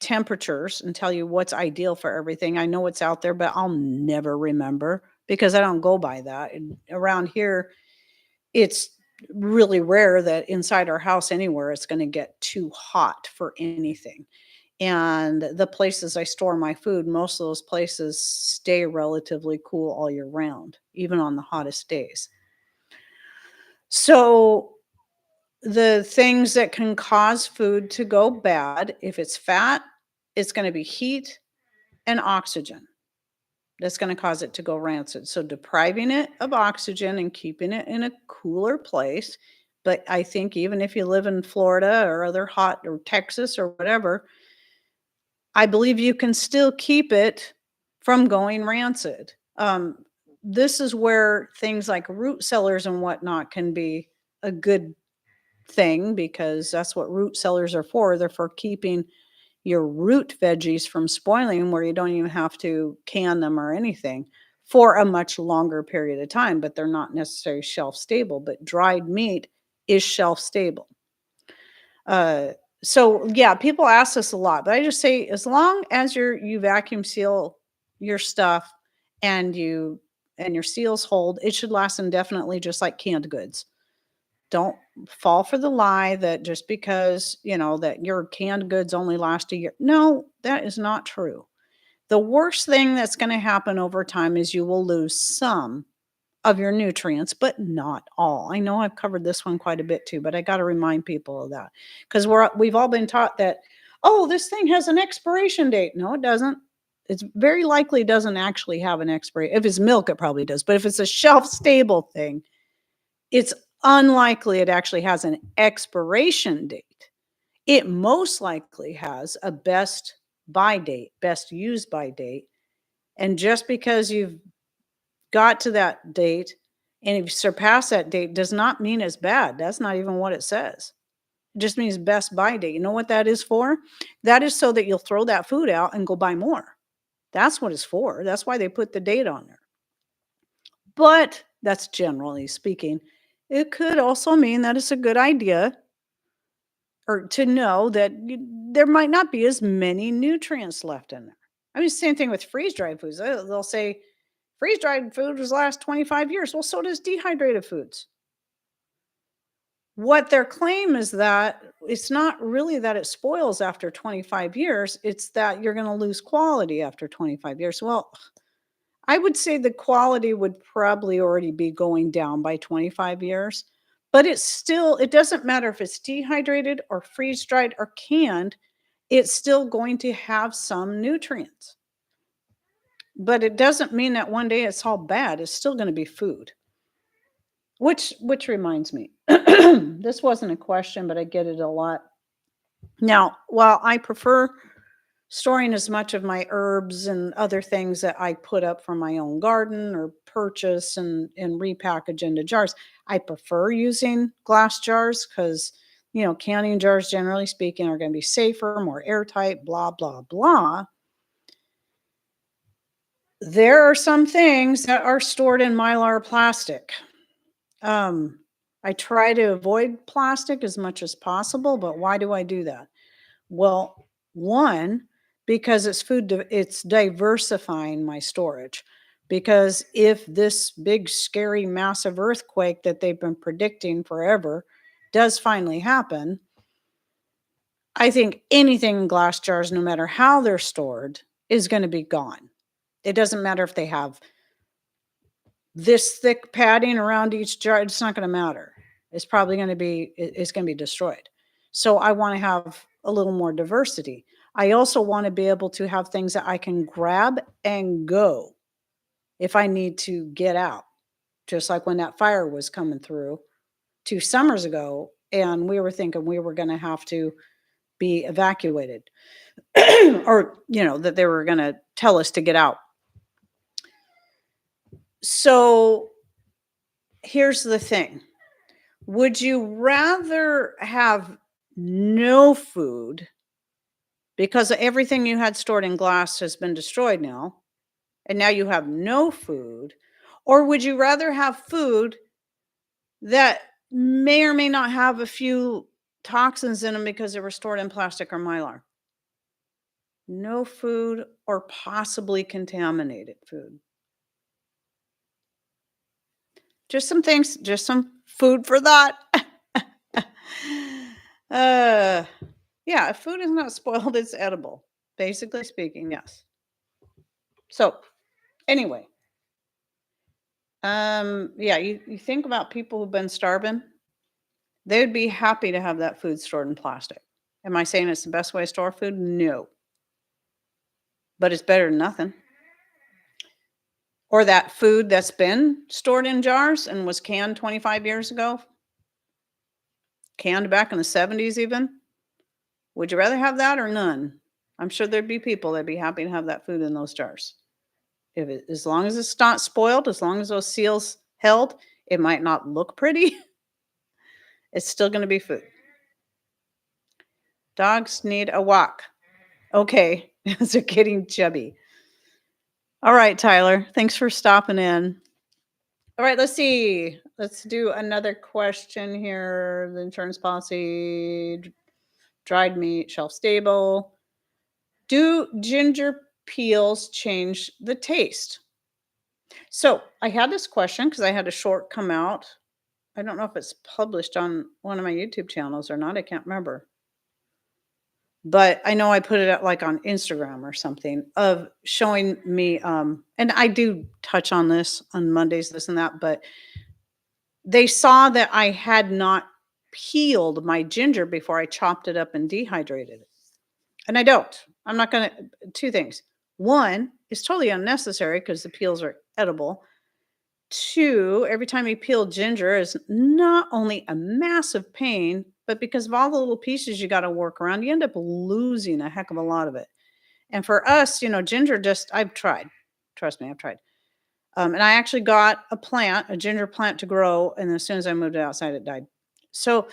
temperatures and tell you what's ideal for everything. I know it's out there, but I'll never remember because I don't go by that. And around here, it's really rare that inside our house anywhere it's going to get too hot for anything. And the places I store my food, most of those places stay relatively cool all year round, even on the hottest days. So the things that can cause food to go bad, if it's fat, it's going to be heat and oxygen. That's going to cause it to go rancid. So depriving it of oxygen and keeping it in a cooler place. But I think even if you live in Florida or other hot or Texas or whatever, I believe you can still keep it from going rancid. This is where things like root cellars and whatnot can be a good thing because that's what root cellars are for. They're for keeping your root veggies from spoiling, where you don't even have to can them or anything for a much longer period of time, but they're not necessarily shelf stable. But dried meat is shelf stable. So yeah, people ask us a lot, but I just say as long as you vacuum seal your stuff and your seals hold, it should last indefinitely, just like canned goods. Don't fall for the lie that just because, that your canned goods only last a year. No, that is not true. The worst thing that's going to happen over time is you will lose some of your nutrients, but not all. I know I've covered this one quite a bit too, but I got to remind people of that because we've all been taught that, oh, this thing has an expiration date. No, it doesn't. It's very likely doesn't actually have an expiration. If it's milk, it probably does. But if it's a shelf stable thing, it's unlikely it actually has an expiration date. It most likely has a best buy date, best used by date. And just because you've got to that date and if you surpass that date does not mean it's bad. That's not even what it says. It just means best buy date. You know what that is for? That is so that you'll throw that food out and go buy more. That's what it's for. That's why they put the date on there. But that's generally speaking. It could also mean that it's a good idea or to know that there might not be as many nutrients left in there. I mean, same thing with freeze-dried foods. They'll say freeze-dried food was last 25 years. Well, so does dehydrated foods. What their claim is that it's not really that it spoils after 25 years. It's that you're going to lose quality after 25 years. Well, I would say the quality would probably already be going down by 25 years, but it doesn't matter if it's dehydrated or freeze dried or canned, it's still going to have some nutrients. But it doesn't mean that one day it's all bad. It's still going to be food. Which reminds me, this wasn't a question, but I get it a lot. Now, while I prefer storing as much of my herbs and other things that I put up from my own garden or purchase and repackage into jars, I prefer using glass jars because, canning jars, generally speaking, are going to be safer, more airtight, blah, blah, blah. There are some things that are stored in Mylar plastic. I try to avoid plastic as much as possible, but why do I do that? Well, one, because it's diversifying my storage. Because if this big, scary, massive earthquake that they've been predicting forever does finally happen, I think anything in glass jars, no matter how they're stored, is going to be gone. It doesn't matter if they have this thick padding around each jar. It's not going to matter. It's probably going to be, it's going to be destroyed. So I want to have a little more diversity. I also want to be able to have things that I can grab and go if I need to get out. Just like when that fire was coming through 2 summers ago, and we were thinking we were going to have to be evacuated or, that they were going to tell us to get out. So here's the thing. Would you rather have no food because everything you had stored in glass has been destroyed now, and now you have no food? Or would you rather have food that may or may not have a few toxins in them because they were stored in plastic or Mylar? No food or possibly contaminated food. Just some things, just some food for that. Yeah, if food is not spoiled, it's edible. Basically speaking, yes. So, anyway, yeah, you think about people who've been starving, they would be happy to have that food stored in plastic. Am I saying it's the best way to store food? No. But it's better than nothing. Or that food that's been stored in jars and was canned 25 years ago, canned back in the 70s even. Would you rather have that or none? I'm sure there'd be people that'd be happy to have that food in those jars. As long as it's not spoiled, as long as those seals held, it might not look pretty. It's still going to be food. Dogs need a walk. Okay, they're getting chubby. All right, Tyler. Thanks for stopping in. All right, let's see. Let's do another question here. The insurance policy, dried meat, shelf stable. Do ginger peels change the taste? So I had this question because I had a short come out I don't know if it's published on one of my YouTube channels or not. I can't remember. But I know I put it up like on Instagram or something of showing me and I do touch on this on Mondays, this and that, but they saw that I had not peeled my ginger before I chopped it up and dehydrated it. And I don't. I'm not going to. Two things. One, it's totally unnecessary because the peels are edible. Two, every time you peel ginger is not only a massive pain, but because of all the little pieces you got to work around, you end up losing a heck of a lot of it. And for us, ginger just, I've tried. Trust me, I've tried. And I actually got a ginger plant to grow. And as soon as I moved it outside, it died. So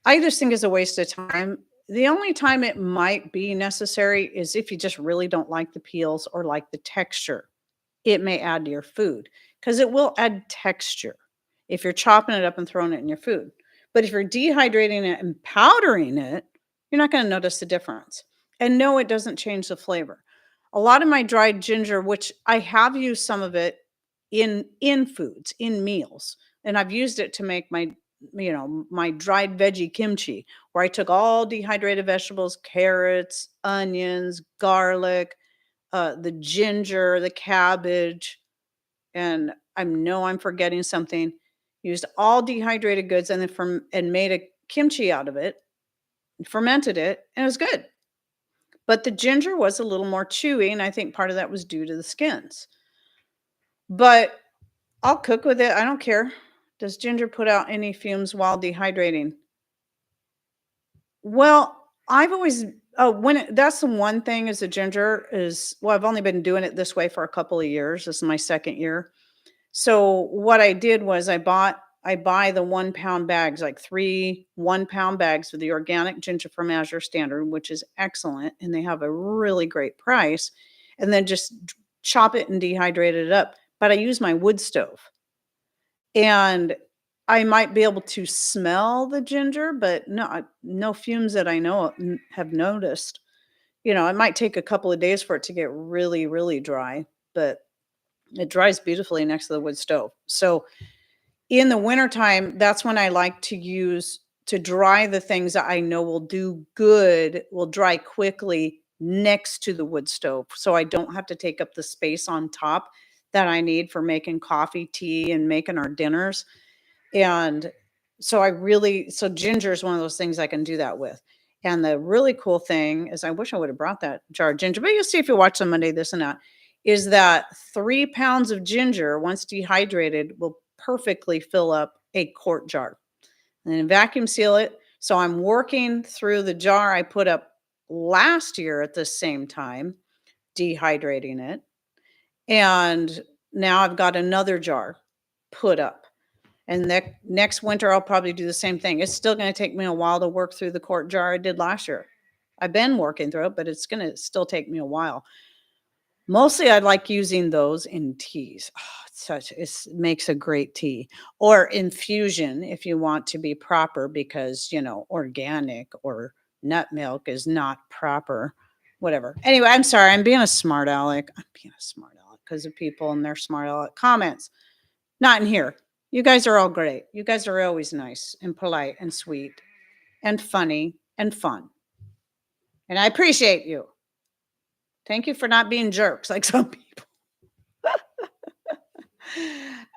I just think it's a waste of time. The only time it might be necessary is if you just really don't like the peels or like the texture. It may add to your food because it will add texture if you're chopping it up and throwing it in your food. But if you're dehydrating it and powdering it, you're not going to notice the difference. And no, it doesn't change the flavor. A lot of my dried ginger, which I have used some of it in foods, in meals, and I've used it to make my dried veggie kimchi, where I took all dehydrated vegetables, carrots, onions, garlic, the ginger, the cabbage, and I know I'm forgetting something. Used all dehydrated goods and then and made a kimchi out of it, fermented it, and it was good. But the ginger was a little more chewy, and I think part of that was due to the skins. But I'll cook with it. I don't care. Does ginger put out any fumes while dehydrating? Well, I've always that's the one thing is the ginger is well, I've only been doing it this way for a couple of years. This is my second year. So what I did was I buy the 1 pound bags, like 3 1 pound bags for the organic ginger from Azure Standard, which is excellent, and they have a really great price. And then just chop it and dehydrate it up. But I use my wood stove. And I might be able to smell the ginger, but no fumes that I know have noticed. It might take a couple of days for it to get really, really dry, but it dries beautifully next to the wood stove. So in the wintertime, that's when I like to use to dry the things that I know will do good, will dry quickly next to the wood stove. So I don't have to take up the space on top that I need for making coffee, tea, and making our dinners. And so ginger is one of those things I can do that with. And the really cool thing is I wish I would have brought that jar of ginger, but you'll see if you watch on Monday, this and that, is that 3 pounds of ginger, once dehydrated, will perfectly fill up a quart jar. And then vacuum seal it. So I'm working through the jar I put up last year at the same time, dehydrating it. And now I've got another jar put up. And next winter, I'll probably do the same thing. It's still going to take me a while to work through the quart jar I did last year. I've been working through it, but it's going to still take me a while. Mostly, I like using those in teas. Oh, it makes a great tea, or infusion if you want to be proper, because organic or nut milk is not proper. Whatever. Anyway, I'm sorry. I'm being a smart aleck. I'm being a smart aleck because of people and their smart aleck comments. Not in here. You guys are all great. You guys are always nice and polite and sweet and funny and fun. And I appreciate you. Thank you for not being jerks like some people.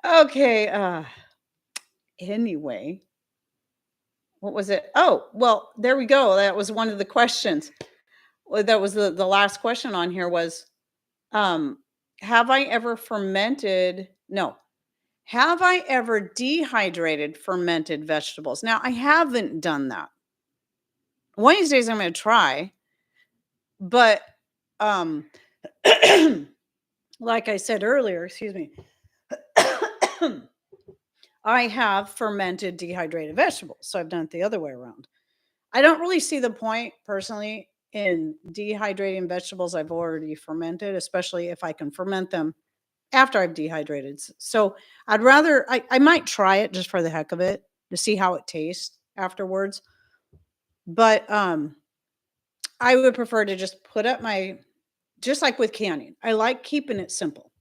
Okay. Anyway, what was it? Oh, well, there we go. That was one of the questions. Well, that was the last question on here was, have I ever fermented? No. Have I ever dehydrated fermented vegetables? Now, I haven't done that. One of these days I'm going to try, but um like I said earlier, excuse me, I have fermented dehydrated vegetables. So I've done it the other way around. I don't really see the point personally in dehydrating vegetables I've already fermented, especially if I can ferment them after I've dehydrated. So I'd rather, I might try it just for the heck of it to see how it tastes afterwards. But I would prefer to just put up just like with canning. I like keeping it simple.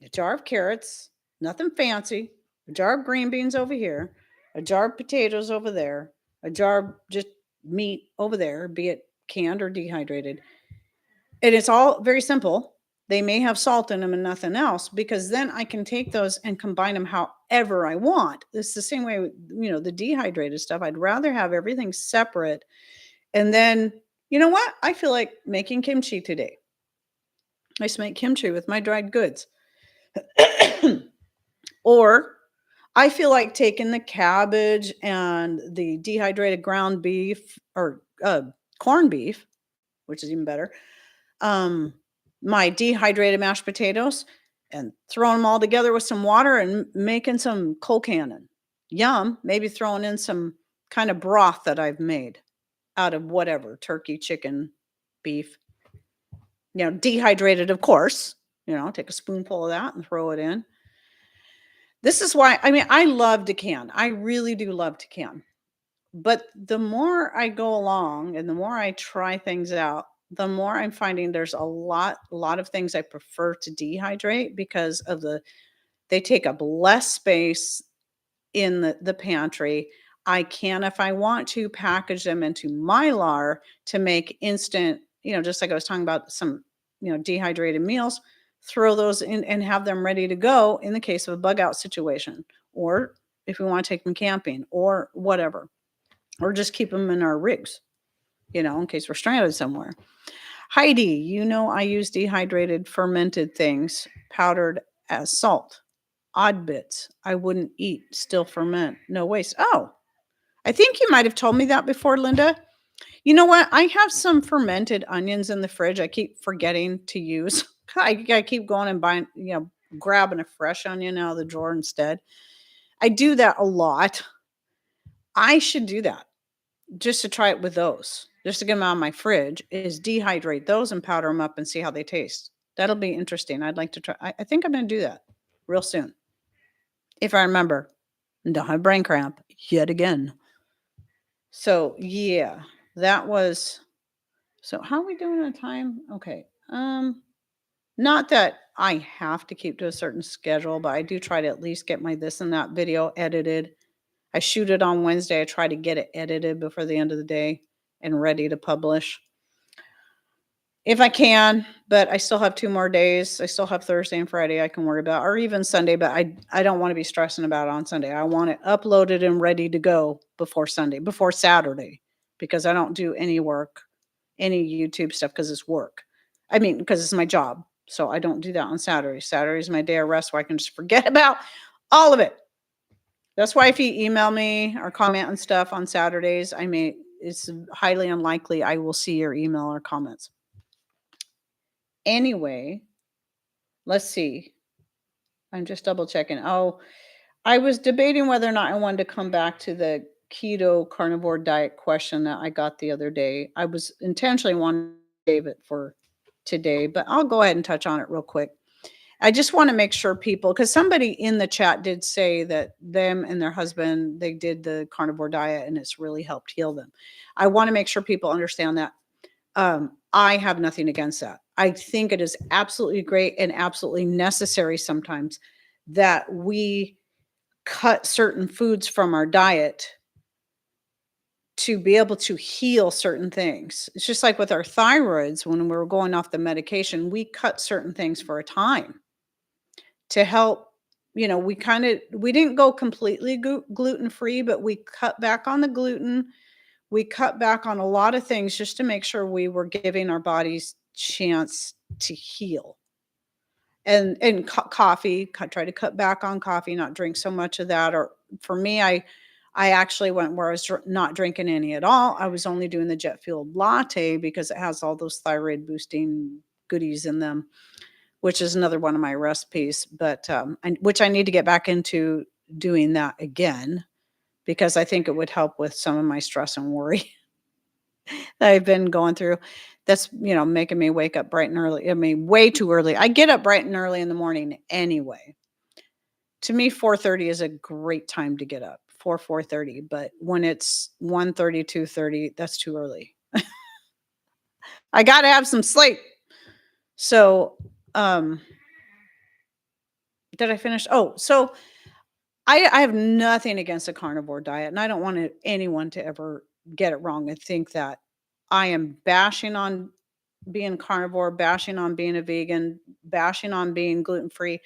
A jar of carrots, nothing fancy, a jar of green beans over here, a jar of potatoes over there, a jar of just meat over there, be it canned or dehydrated. And it's all very simple. They may have salt in them and nothing else, because then I can take those and combine them however I want. It's the same way with, the dehydrated stuff. I'd rather have everything separate. And then, you know what? I feel like making kimchi today. I just make kimchi with my dried goods. Or I feel like taking the cabbage and the dehydrated ground beef or corned beef, which is even better, my dehydrated mashed potatoes, and throwing them all together with some water and making some cold cannon. Yum. Maybe throwing in some kind of broth that I've made out of whatever, turkey, chicken, beef, dehydrated, of course. Take a spoonful of that and throw it in. This is why, I love to can. I really do love to can. But the more I go along and the more I try things out, the more I'm finding there's a lot of things I prefer to dehydrate because of they take up less space in the pantry. I can, if I want to, package them into Mylar to make instant, just like I was talking about some, dehydrated meals, throw those in and have them ready to go in the case of a bug out situation, or if we want to take them camping or whatever, or just keep them in our rigs, in case we're stranded somewhere. Heidi, I use dehydrated fermented things powdered as salt. Odd bits I wouldn't eat, still ferment, no waste. Oh, I think you might have told me that before, Linda. You know what? I have some fermented onions in the fridge. I keep forgetting to use. I keep going and buying, grabbing a fresh onion out of the drawer instead. I do that a lot. I should do that just to try it with those, just to get them out of my fridge, is dehydrate those and powder them up and see how they taste. That'll be interesting. I'd like to try. I think I'm going to do that real soon. If I remember, and don't have brain cramp yet again. So yeah, that was, so how are we doing on time? Okay. Not that I have to keep to a certain schedule, but I do try to at least get my this and that video edited. I shoot it on Wednesday. I try to get it edited before the end of the day and ready to publish if I can, but I still have 2 more days. I still have Thursday and Friday I can worry about, or even Sunday, but I don't want to be stressing about it on Sunday. I want it uploaded and ready to go before Saturday, because I don't do any work, any YouTube stuff, because it's work. Because it's my job. So I don't do that on Saturday. Saturday is my day of rest where I can just forget about all of it. That's why if you email me or comment on stuff on Saturdays, it's highly unlikely I will see your email or comments. Anyway, let's see. I'm just double checking. Oh, I was debating whether or not I wanted to come back to the keto carnivore diet question that I got the other day. I was intentionally wanting to save it for today, but I'll go ahead and touch on it real quick. I just want to make sure people, because somebody in the chat did say that them and their husband, they did the carnivore diet and it's really helped heal them. I want to make sure people understand that. I have nothing against that. I think it is absolutely great and absolutely necessary sometimes that we cut certain foods from our diet to be able to heal certain things. It's just like with our thyroids, when we were going off the medication, we cut certain things for a time to help. We didn't go completely gluten free, but we cut back on the gluten. We cut back on a lot of things just to make sure we were giving our bodies chance to heal. And coffee, try to cut back on coffee, not drink so much of that. Or for me, I actually went where I was not drinking any at all. I was only doing the jet fueled latte because it has all those thyroid boosting goodies in them, which is another one of my recipes. But which I need to get back into doing that again, because I think it would help with some of my stress and worry that I've been going through. That's, making me wake up bright and early. Way too early. I get up bright and early in the morning anyway. To me, 4:30 is a great time to get up, 4:30. But when it's 1:30, 2:30, that's too early. I got to have some sleep. So, did I finish? Oh, so I have nothing against a carnivore diet, and I don't want anyone to ever get it wrong and think that I am bashing on being carnivore, bashing on being a vegan, bashing on being gluten free,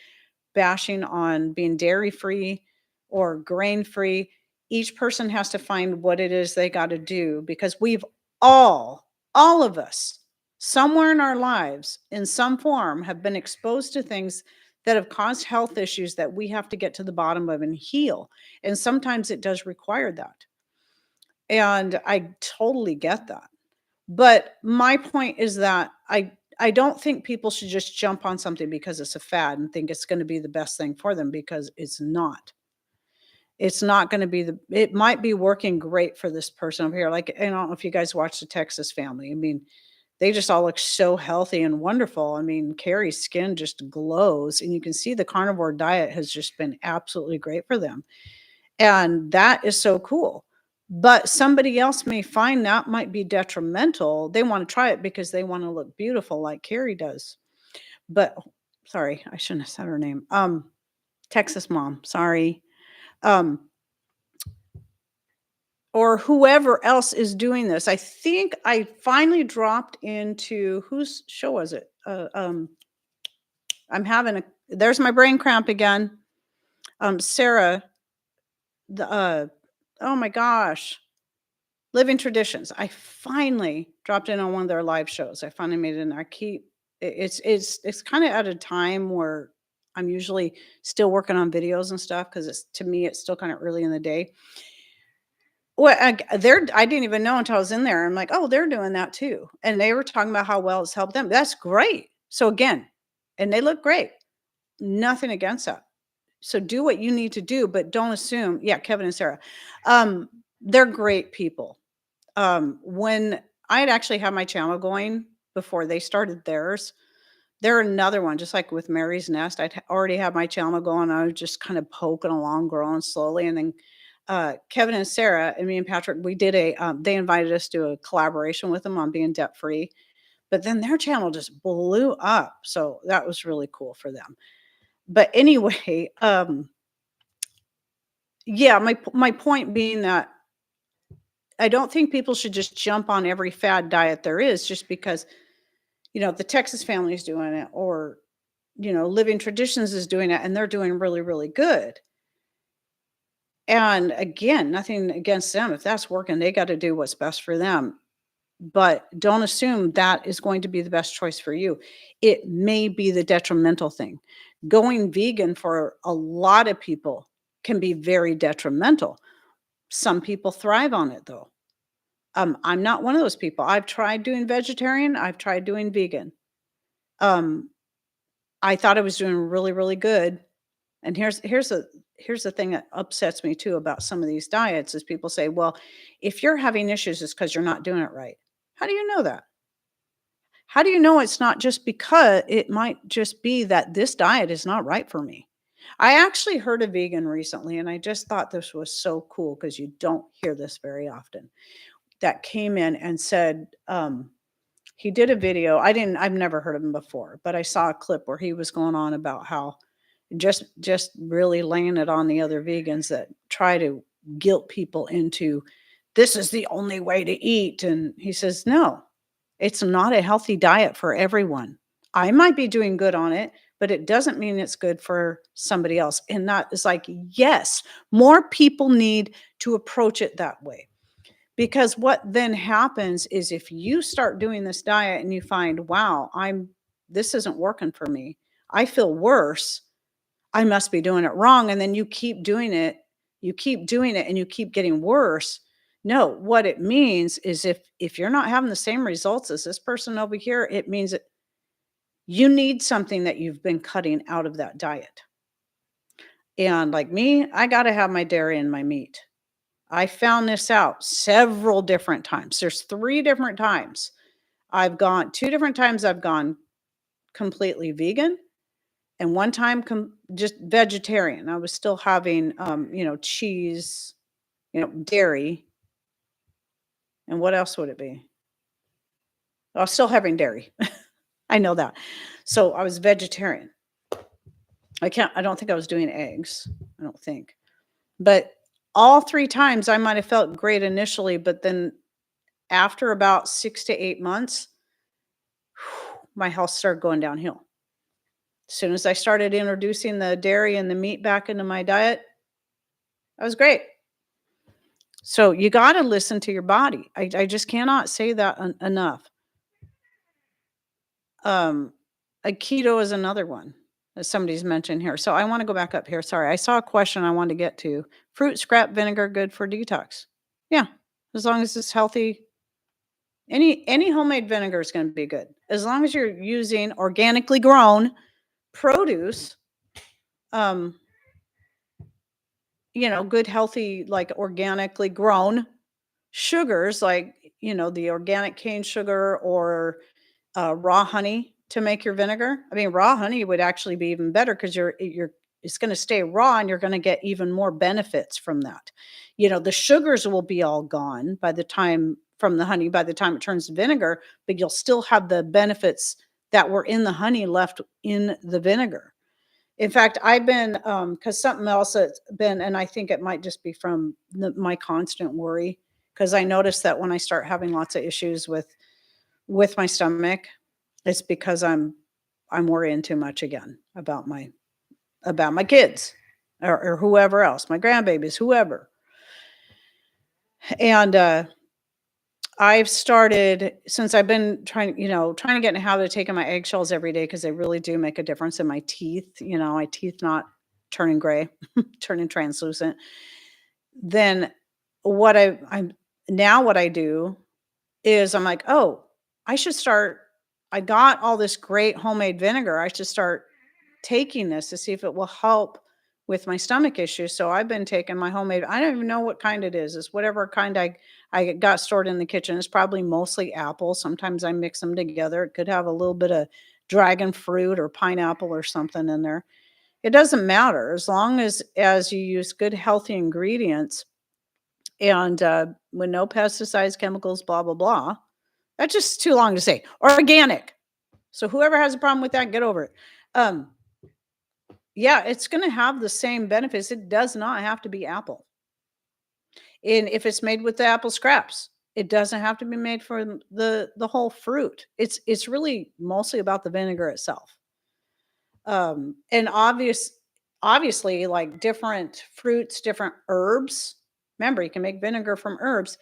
bashing on being dairy free or grain free. Each person has to find what it is they got to do because we've all of us, somewhere in our lives, in some form, have been exposed to things that have caused health issues that we have to get to the bottom of and heal. And sometimes it does require that. And I totally get that. But my point is that I don't think people should just jump on something because it's a fad and think it's going to be the best thing for them because it's not. It's not going to be it might be working great for this person over here. Like, I don't know if you guys watch the Texas family. I mean, they just all look so healthy and wonderful. I mean, Carrie's skin just glows, and you can see the carnivore diet has just been absolutely great for them. And that is so cool. But somebody else may find that might be detrimental. They want to try it because they want to look beautiful like Carrie does. But sorry, I shouldn't have said her name. Texas mom, sorry. Um, or whoever else is doing this. I think I finally dropped into whose show was it? I'm having there's my brain cramp again. Sarah, oh my gosh, Living Traditions. I finally dropped in on one of their live shows. I finally made it in. It's kind of at a time where I'm usually still working on videos and stuff because to me it's still kind of early in the day. Well, I didn't even know until I was in there. I'm like, oh, they're doing that too, and they were talking about how well it's helped them. That's great. So again, and they look great. Nothing against that. So do what you need to do, but don't assume. Yeah, Kevin and Sarah, they're great people. When I had actually had my channel going before they started theirs, they're another one, just like with Mary's Nest. I'd already had my channel going. I was just kind of poking along, growing slowly. And then Kevin and Sarah and me and Patrick, we did they invited us to a collaboration with them on being debt free. But then their channel just blew up. So that was really cool for them. But anyway, yeah, my point being that I don't think people should just jump on every fad diet there is just because, the Texas family is doing it or, Living Traditions is doing it and they're doing really, really good. And again, nothing against them. If that's working, they got to do what's best for them. But don't assume that is going to be the best choice for you. It may be the detrimental thing. Going vegan for a lot of people can be very detrimental. Some people thrive on it though. I'm not one of those people. I've tried doing vegetarian. I've tried doing vegan. Um, I thought I was doing really, really good. And here's the thing that upsets me too about some of these diets is people say, well, if you're having issues, it's because you're not doing it right. How do you know that? How do you know it's not just because it might just be that this diet is not right for me? I actually heard a vegan recently, and I just thought this was so cool because you don't hear this very often. That came in and said, he did a video. I've never heard of him before, but I saw a clip where he was going on about how just really laying it on the other vegans that try to guilt people into this is the only way to eat. And he says, no, it's not a healthy diet for everyone. I might be doing good on it, but it doesn't mean it's good for somebody else. And that is like, yes, more people need to approach it that way. Because what then happens is if you start doing this diet and you find, wow, this isn't working for me. I feel worse. I must be doing it wrong. And then you keep doing it, and you keep getting worse. No, what it means is if you're not having the same results as this person over here, it means that you need something that you've been cutting out of that diet. And like me, I got to have my dairy and my meat. I found this out several different times. There's 3 different times. 2 different times I've gone completely vegan and one time just vegetarian. I was still having, cheese, dairy. And what else would it be? I was still having dairy. I know that. So I was vegetarian. I don't think I was doing eggs. I don't think. But all 3 times I might have felt great initially, but then after about 6 to 8 months, my health started going downhill. As soon as I started introducing the dairy and the meat back into my diet, that was great. So you gotta listen to your body. I just cannot say that enough. Um, a keto is another one that somebody's mentioned here. So I wanna go back up here. Sorry, I saw a question I wanted to get to. Fruit scrap vinegar good for detox? Yeah, as long as it's healthy. Any homemade vinegar is gonna be good. As long as you're using organically grown produce, um, good healthy, like organically grown sugars, like, the organic cane sugar or raw honey to make your vinegar. I mean, raw honey would actually be even better because you're it's going to stay raw and you're going to get even more benefits from that. The sugars will be all gone by the time from the honey by the time it turns to vinegar, but you'll still have the benefits that were in the honey left in the vinegar. In fact, I've been because something else that's been, and I think it might just be from my constant worry, because I noticed that when I start having lots of issues with my stomach, it's because I'm worrying too much again about my kids or whoever else, my grandbabies, whoever. And I've started since I've been trying to get in a habit of taking my eggshells every day because they really do make a difference in my teeth. My teeth not turning gray, turning translucent. Then I'm now what I do is I'm like, oh, I should start. I got all this great homemade vinegar. I should start taking this to see if it will help with my stomach issues. So I've been taking my homemade. I don't even know what kind it is. It's whatever kind I got stored in the kitchen. It's probably mostly apple. Sometimes I mix them together. It could have a little bit of dragon fruit or pineapple or something in there. It doesn't matter as long as you use good healthy ingredients and with no pesticides, chemicals, blah blah blah. That's just too long to say. Organic. So whoever has a problem with that, get over it. Um, yeah, it's gonna have the same benefits. It does not have to be apple. And if it's made with the apple scraps, it doesn't have to be made from the whole fruit. It's really mostly about the vinegar itself. And obviously, like different fruits, different herbs. Remember, you can make vinegar from herbs.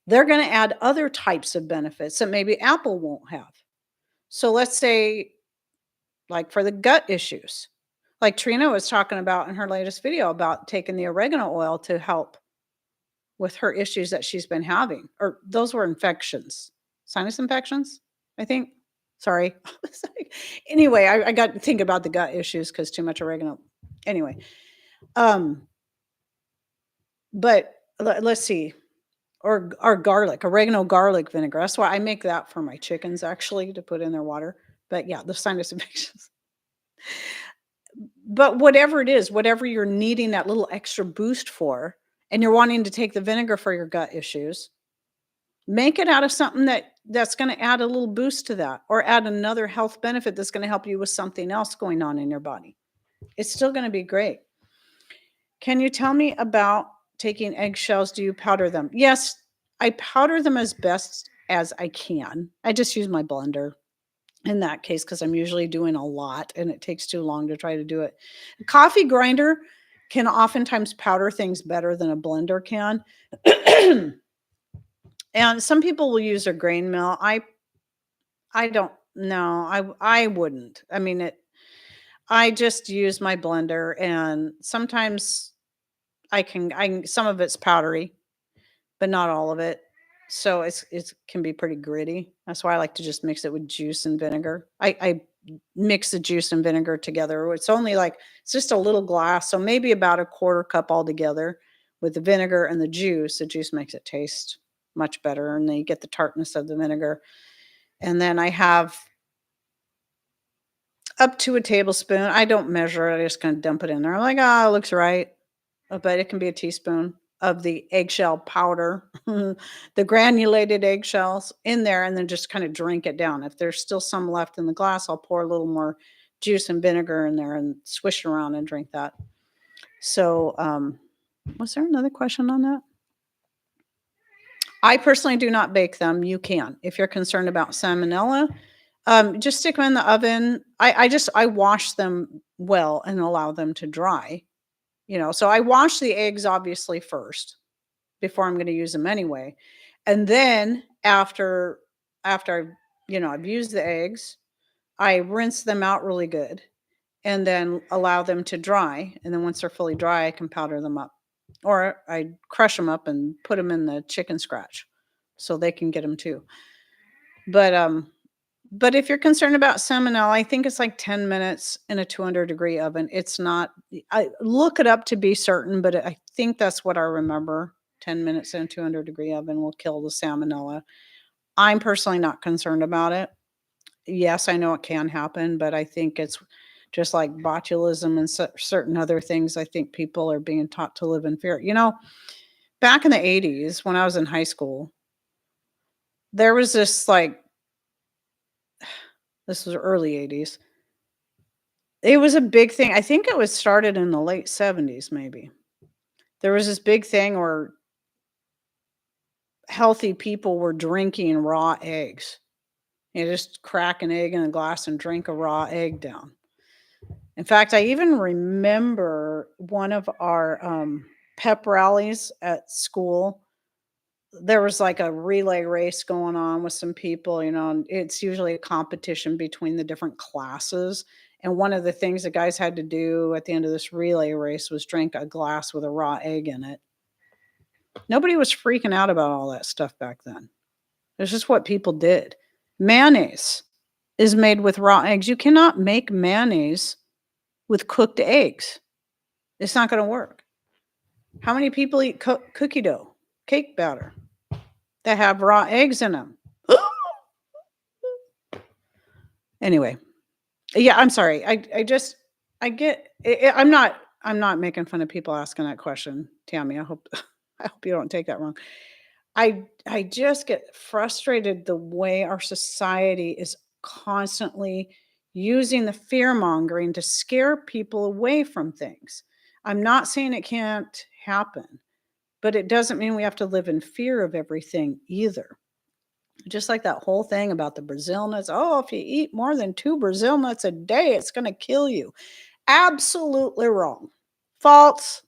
They're gonna add other types of benefits that maybe apple won't have. So let's say, like for the gut issues, like Trina was talking about in her latest video about taking the oregano oil to help with her issues that she's been having, or those were infections, sinus infections, I think. Sorry. Anyway, I got to think about the gut issues because too much oregano. Anyway, um, but let's see, or garlic, oregano garlic vinegar. That's why I make that for my chickens actually to put in their water. But yeah, the sinus infections. But whatever it is, whatever you're needing that little extra boost for, and you're wanting to take the vinegar for your gut issues, make it out of something that's gonna add a little boost to that, or add another health benefit that's gonna help you with something else going on in your body. It's still gonna be great. Can you tell me about taking eggshells? Do you powder them? Yes, I powder them as best as I can. I just use my blender in that case because I'm usually doing a lot and it takes too long to try to do it. A coffee grinder can oftentimes powder things better than a blender can. And some people will use a grain mill. I don't know. I wouldn't. I mean I just use my blender and sometimes I can some of it's powdery, but not all of it. So it can be pretty gritty. That's why I like to just mix it with juice and vinegar. I mix the juice and vinegar together. It's only like it's just a little glass, so maybe about a quarter cup altogether with the vinegar and the juice. The juice makes it taste much better, and then you get the tartness of the vinegar. And then I have up to a tablespoon. I don't measure it. I just kind of dump it in there. I'm like, oh, it looks right. But it can be a teaspoon of the eggshell powder, the granulated eggshells in there, and then just kind of drink it down. If there's still some left in the glass, I'll pour a little more juice and vinegar in there and swish it around and drink that. So, Was there another question on that? I personally do not bake them. You can. If you're concerned about salmonella, just stick them in the oven. I wash them well and allow them to dry. So I wash the eggs obviously first before I'm going to use them anyway. And then after I've used the eggs, I rinse them out really good and then allow them to dry. And then once they're fully dry, I can powder them up. Or I crush them up and put them in the chicken scratch so they can get them too. But if you're concerned about salmonella, I think it's like 10 minutes in a 200-degree oven. It's not I look it up to be certain, but I think that's what I remember. 10 minutes in a 200-degree oven will kill the salmonella. I'm personally not concerned about it. Yes, I know it can happen, but I think it's just like botulism and certain other things. I think people are being taught to live in fear. Back in the 80s when I was in high school, there was this this was early 80s. It was a big thing. I think it was started in the late 70s, maybe. There was this big thing where healthy people were drinking raw eggs. Just crack an egg in a glass and drink a raw egg down. In fact, I even remember one of our pep rallies at school. There was like a relay race going on with some people, and it's usually a competition between the different classes. And one of the things the guys had to do at the end of this relay race was drink a glass with a raw egg in it. Nobody was freaking out about all that stuff back then. It's just what people did. Mayonnaise is made with raw eggs. You cannot make mayonnaise with cooked eggs. It's not going to work. How many people eat cookie dough, cake batter that have raw eggs in them? Anyway, yeah, I'm sorry. I get. I'm not making fun of people asking that question, Tammy. I hope you don't take that wrong. I just get frustrated the way our society is constantly using the fear mongering to scare people away from things. I'm not saying it can't happen, but it doesn't mean we have to live in fear of everything either. Just like that whole thing about the Brazil nuts. Oh, if you eat more than 2 Brazil nuts a day, it's going to kill you. Absolutely wrong. False.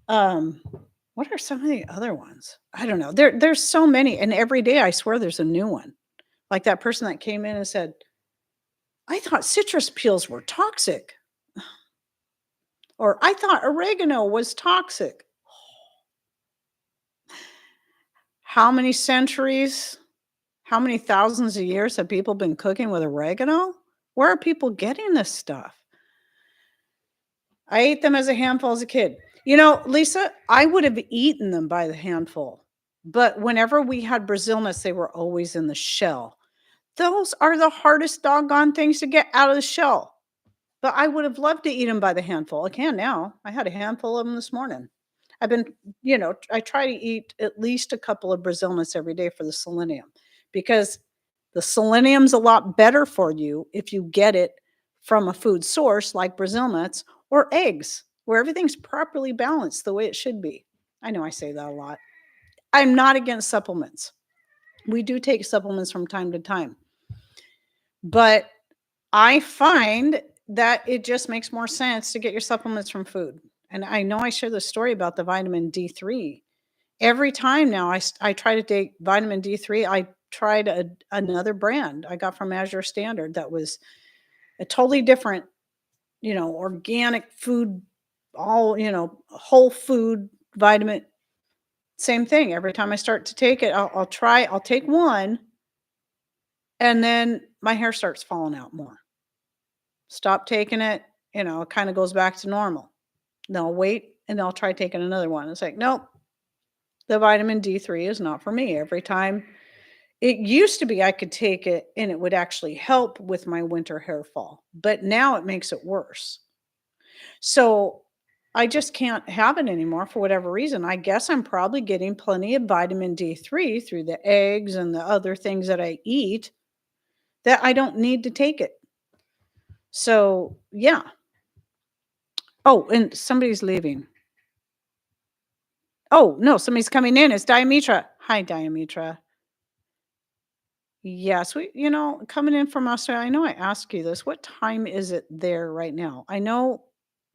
What are some of the other ones? I don't know. There's so many, and every day I swear there's a new one. Like that person that came in and said, "I thought citrus peels were toxic." Or, "I thought oregano was toxic." How many centuries, how many thousands of years have people been cooking with oregano? Where are people getting this stuff? I ate them as a handful as a kid. Lisa, I would have eaten them by the handful. But whenever we had Brazil nuts, they were always in the shell. Those are the hardest doggone things to get out of the shell. But I would have loved to eat them by the handful. I can now. I had a handful of them this morning. I've been, I try to eat at least a couple of Brazil nuts every day for the selenium because the selenium's a lot better for you if you get it from a food source like Brazil nuts or eggs, where everything's properly balanced the way it should be. I know I say that a lot. I'm not against supplements. We do take supplements from time to time. But I find that it just makes more sense to get your supplements from food. And I know I shared the story about the vitamin D3. Every time now I try to take vitamin D3, I tried another brand I got from Azure Standard that was a totally different, organic food, all, whole food vitamin. Same thing. Every time I start to take it, I'll take one and then my hair starts falling out more. Stop taking it, it kind of goes back to normal. Then I'll wait and I'll try taking another one. It's like, nope, the vitamin D3 is not for me. Every time it used to be I could take it and it would actually help with my winter hair fall, but now it makes it worse. So I just can't have it anymore for whatever reason. I guess I'm probably getting plenty of vitamin D3 through the eggs and the other things that I eat that I don't need to take it. So, yeah. Oh, and somebody's leaving. Oh, no, somebody's coming in. It's Diametra. Hi, Diametra. Yes, coming in from Australia. I know I asked you this. What time is it there right now? I know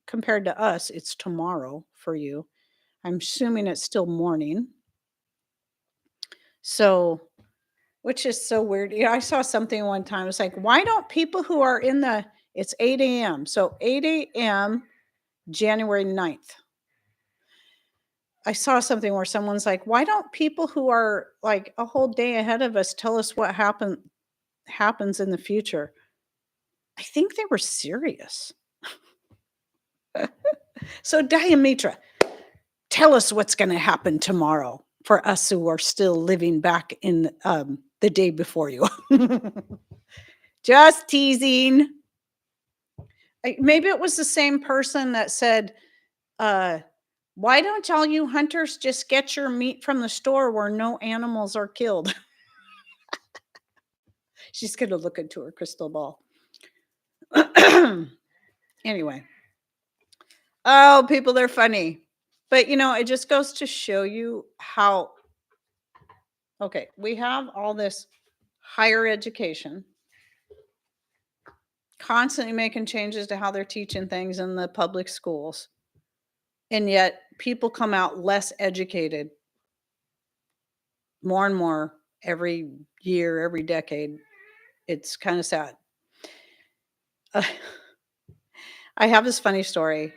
compared to us, it's tomorrow for you. I'm assuming it's still morning. So, which is so weird. Yeah, I saw something one time. It's like, why don't people who are it's 8 a.m. So 8 a.m. January 9th. I saw something where someone's like, why don't people who are like a whole day ahead of us tell us what happens in the future? I think they were serious. So Diametra, tell us what's going to happen tomorrow for us who are still living back in the day before you. Just teasing. Maybe it was the same person that said, uh, why don't all you hunters just get your meat from the store where no animals are killed? She's going to look into her crystal ball. Anyway. Oh, people, they're funny. But, it just goes to show you how, okay, we have all this higher education, constantly making changes to how they're teaching things in the public schools. And yet people come out less educated more and more every year, every decade. It's kind of sad. Uh, I have this funny story.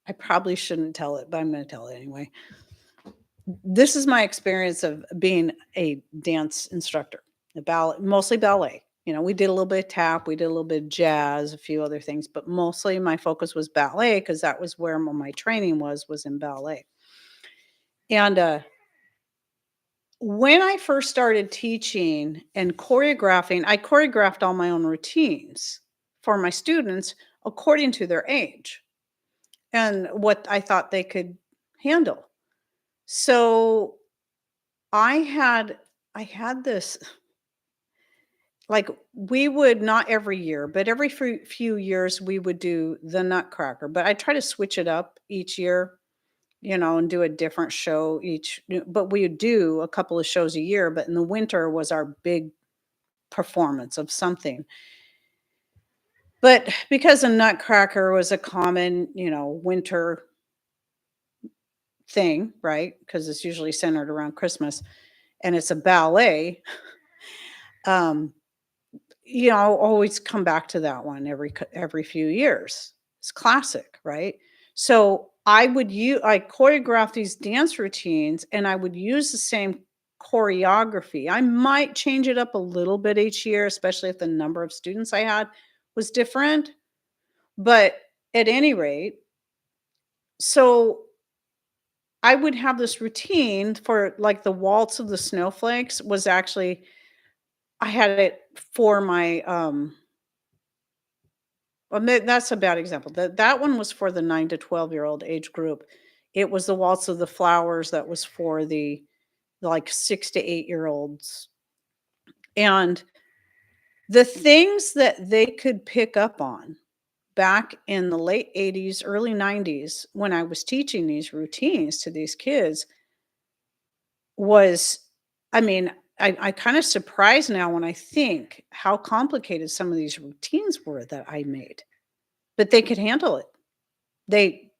I probably shouldn't tell it, but I'm going to tell it anyway. This is my experience of being a dance instructor, mostly ballet. We did a little bit of tap, we did a little bit of jazz, a few other things, but mostly my focus was ballet because that was where my training was in ballet. And when I first started teaching and choreographing, I choreographed all my own routines for my students according to their age and what I thought they could handle. So I had this, like, we would, not every year, but every few years we would do the Nutcracker, but I try to switch it up each year, and do a different show but we would do a couple of shows a year, but in the winter was our big performance of something. But because a Nutcracker was a common, winter thing, right? Because it's usually centered around Christmas and it's a ballet, um, I'll always come back to that one every few years. It's classic, right? So I choreograph these dance routines and I would use the same choreography. I might change it up a little bit each year, especially if the number of students I had was different. But at any rate, so I would have this routine for, like, the waltz of the snowflakes was actually, I had it for my well, that's a bad example. That one was for the 9 to 12-year-old age group. It was the waltz of the flowers that was for the, like, 6 to 8-year-olds. And the things that they could pick up on back in the late 80s, early 90s when I was teaching these routines to these kids was, I mean, I kind of surprised now when I think how complicated some of these routines were that I made, but they could handle it. They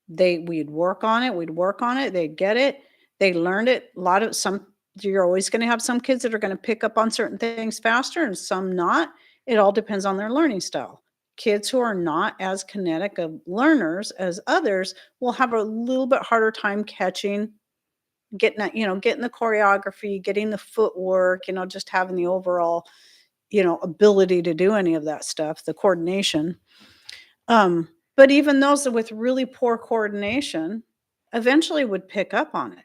we'd work on it, they'd get it, they learned it. A lot of some You're always going to have some kids that are going to pick up on certain things faster and some not. It all depends on their learning style. Kids who are not as kinetic of learners as others will have a little bit harder time catching, getting the choreography, getting the footwork, just having the overall, ability to do any of that stuff, the coordination. But even those with really poor coordination eventually would pick up on it.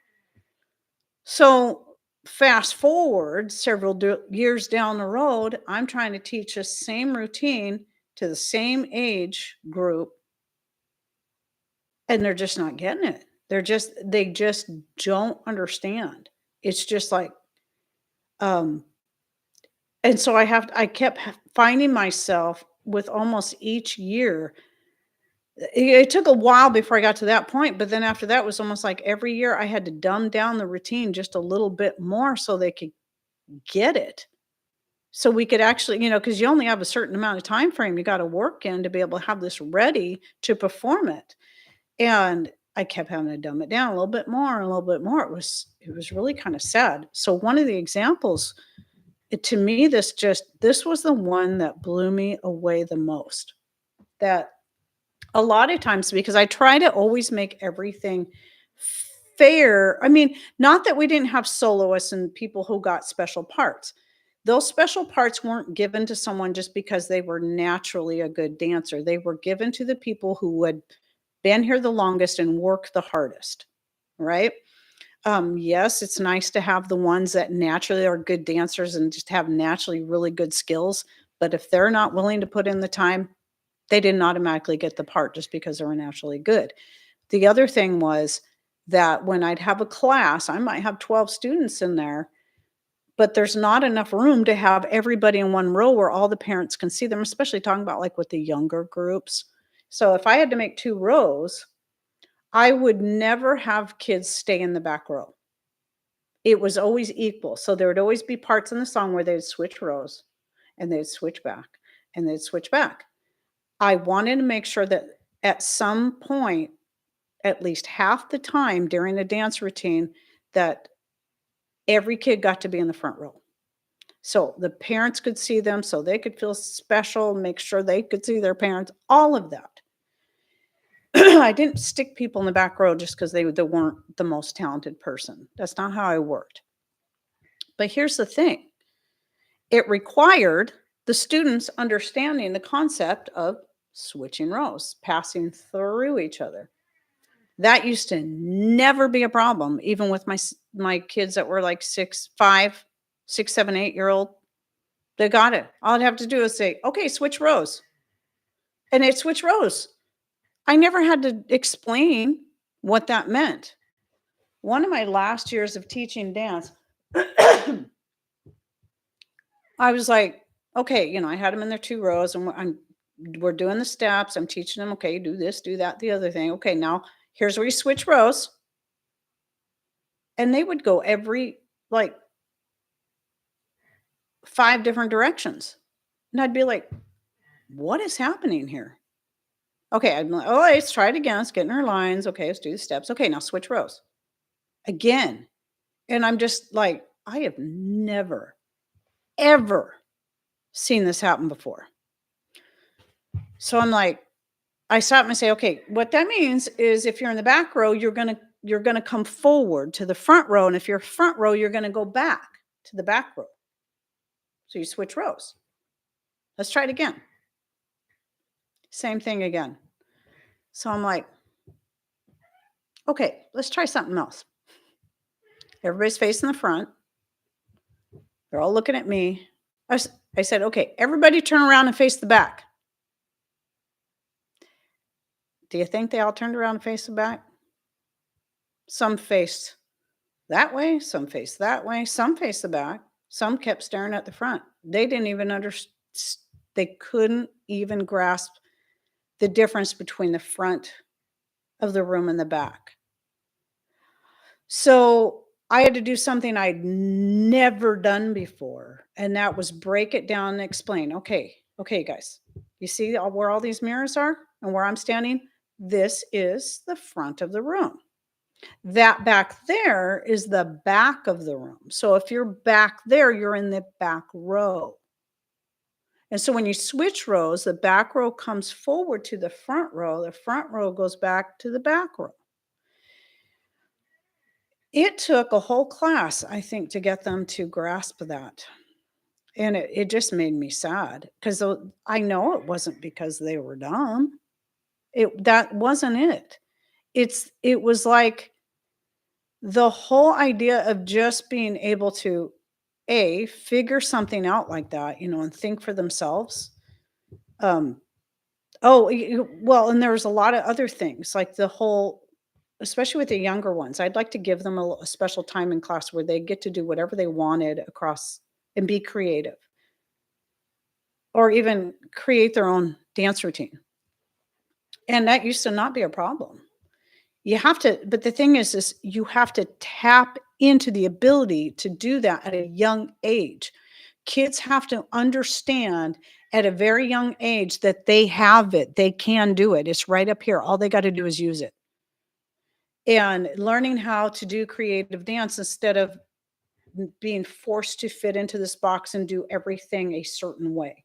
So fast forward several years down the road, I'm trying to teach the same routine to the same age group, and they're just not getting it. They just don't understand. It's just like, um, and so I kept finding myself with almost each year It took a while before I got to that point, but then after that was almost like every year I had to dumb down the routine just a little bit more so they could get it. So we could actually, because you only have a certain amount of time frame you gotta work in to be able to have this ready to perform it. And I kept having to dumb it down a little bit more, a little bit more. It was really kinda sad. So one of the examples, to me, this was the one that blew me away the most. That a lot of times, because I try to always make everything fair. I mean, not that we didn't have soloists and people who got special parts. Those special parts weren't given to someone just because they were naturally a good dancer. They were given to the people who had been here the longest and worked the hardest, right? Yes, it's nice to have the ones that naturally are good dancers and just have naturally really good skills. But if they're not willing to put in the time, they didn't automatically get the part just because they were naturally good. The other thing was that when I'd have a class, I might have 12 students in there, but there's not enough room to have everybody in one row where all the parents can see them, especially talking about like with the younger groups. So if I had to make 2 rows, I would never have kids stay in the back row. It was always equal. So there would always be parts in the song where they'd switch rows and they'd switch back and they'd switch back. I wanted to make sure that at some point, at least half the time during the dance routine, that every kid got to be in the front row. So the parents could see them, so they could feel special, make sure they could see their parents, all of that. I didn't stick people in the back row just because they weren't the most talented person. That's not how I worked. But here's the thing. It required the students understanding the concept of switching rows, passing through each other. That used to never be a problem, even with my kids that were like 6, 5, 6, 7, 8-year old. They got it. All I'd have to do is say, "Okay, switch rows." And they'd switch rows. I never had to explain what that meant. One of my last years of teaching dance, I was like, okay, I had them in their 2 rows and we're doing the steps. I'm teaching them, okay, do this, do that, the other thing. Okay, now here's where you switch rows. And they would go every like 5 different directions. And I'd be like, what is happening here? Okay, I'm like, oh, let's try it again. Let's get in our lines. Okay, let's do the steps. Okay, now switch rows again. And I'm just like, I have never, ever seen this happen before. So I'm like, I stop and say, okay, what that means is if you're in the back row, you're gonna come forward to the front row. And if you're front row, you're gonna go back to the back row. So you switch rows. Let's try it again. Same thing again. So I'm like, okay, let's try something else. Everybody's facing the front. They're all looking at me. I said, okay, everybody turn around and face the back. Do you think they all turned around and faced the back? Some faced that way, some faced that way, some faced the back, some kept staring at the front. They didn't even understand, they couldn't even grasp the difference between the front of the room and the back. So I had to do something I'd never done before, and that was break it down and explain. Okay, guys, you see where all these mirrors are and where I'm standing? This is the front of the room. That back there is the back of the room. So if you're back there, you're in the back row. And so when you switch rows, the back row comes forward to the front row goes back to the back row. It took a whole class, I think, to get them to grasp that. And it just made me sad because I know it wasn't because they were dumb. That wasn't it. It was like the whole idea of just being able to figure something out like that, and think for themselves. Well, and there's a lot of other things like the whole, especially with the younger ones. I'd like to give them a special time in class where they get to do whatever they wanted across and be creative, or even create their own dance routine. And that used to not be a problem. You have to, but the thing is you have to tap into the ability to do that at a young age. Kids have to understand at a very young age that they have it. They can do it. It's right up here. All they got to do is use it. And learning how to do creative dance instead of being forced to fit into this box and do everything a certain way.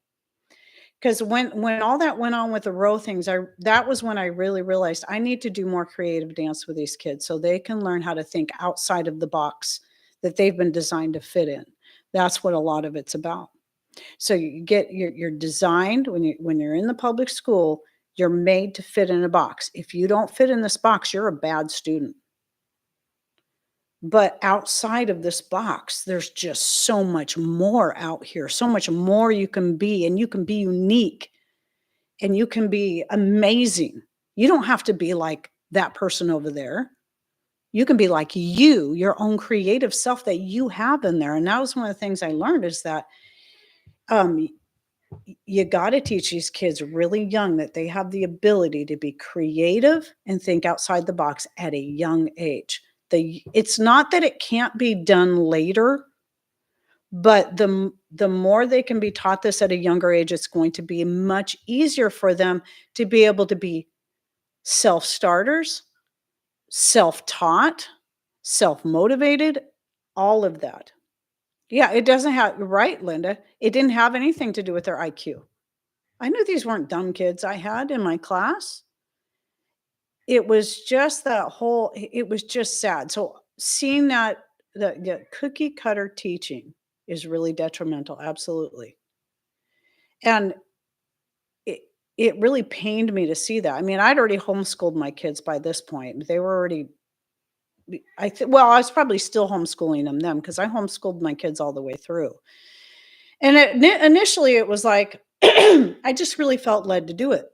Because when all that went on with the row things, I that was when I really realized I need to do more creative dance with these kids so they can learn how to think outside of the box that they've been designed to fit in. That's what a lot of it's about. So you get you're designed when you're in the public school, you're made to fit in a box. If you don't fit in this box, you're a bad student. But outside of this box, there's just so much more out here, so much more you can be, and you can be unique and you can be amazing. You don't have to be like that person over there. You can be like you, your own creative self that you have in there. And that was one of the things I learned is that um, you got to teach these kids really young that they have the ability to be creative and think outside the box at a young age. It's not that it can't be done later, but the more they can be taught this at a younger age, it's going to be much easier for them to be able to be self-starters, self-taught, self-motivated, all of that. Yeah, it doesn't have right, Linda. It didn't have anything to do with their IQ. I knew these weren't dumb kids I had in my class. It was just that whole it was just sad. So seeing that the cookie cutter teaching is really detrimental, absolutely. And it it really pained me to see that. I mean, I'd already homeschooled my kids by this point. They were already well, I was probably still homeschooling them because I homeschooled my kids all the way through. And initially it was like I just really felt led to do it.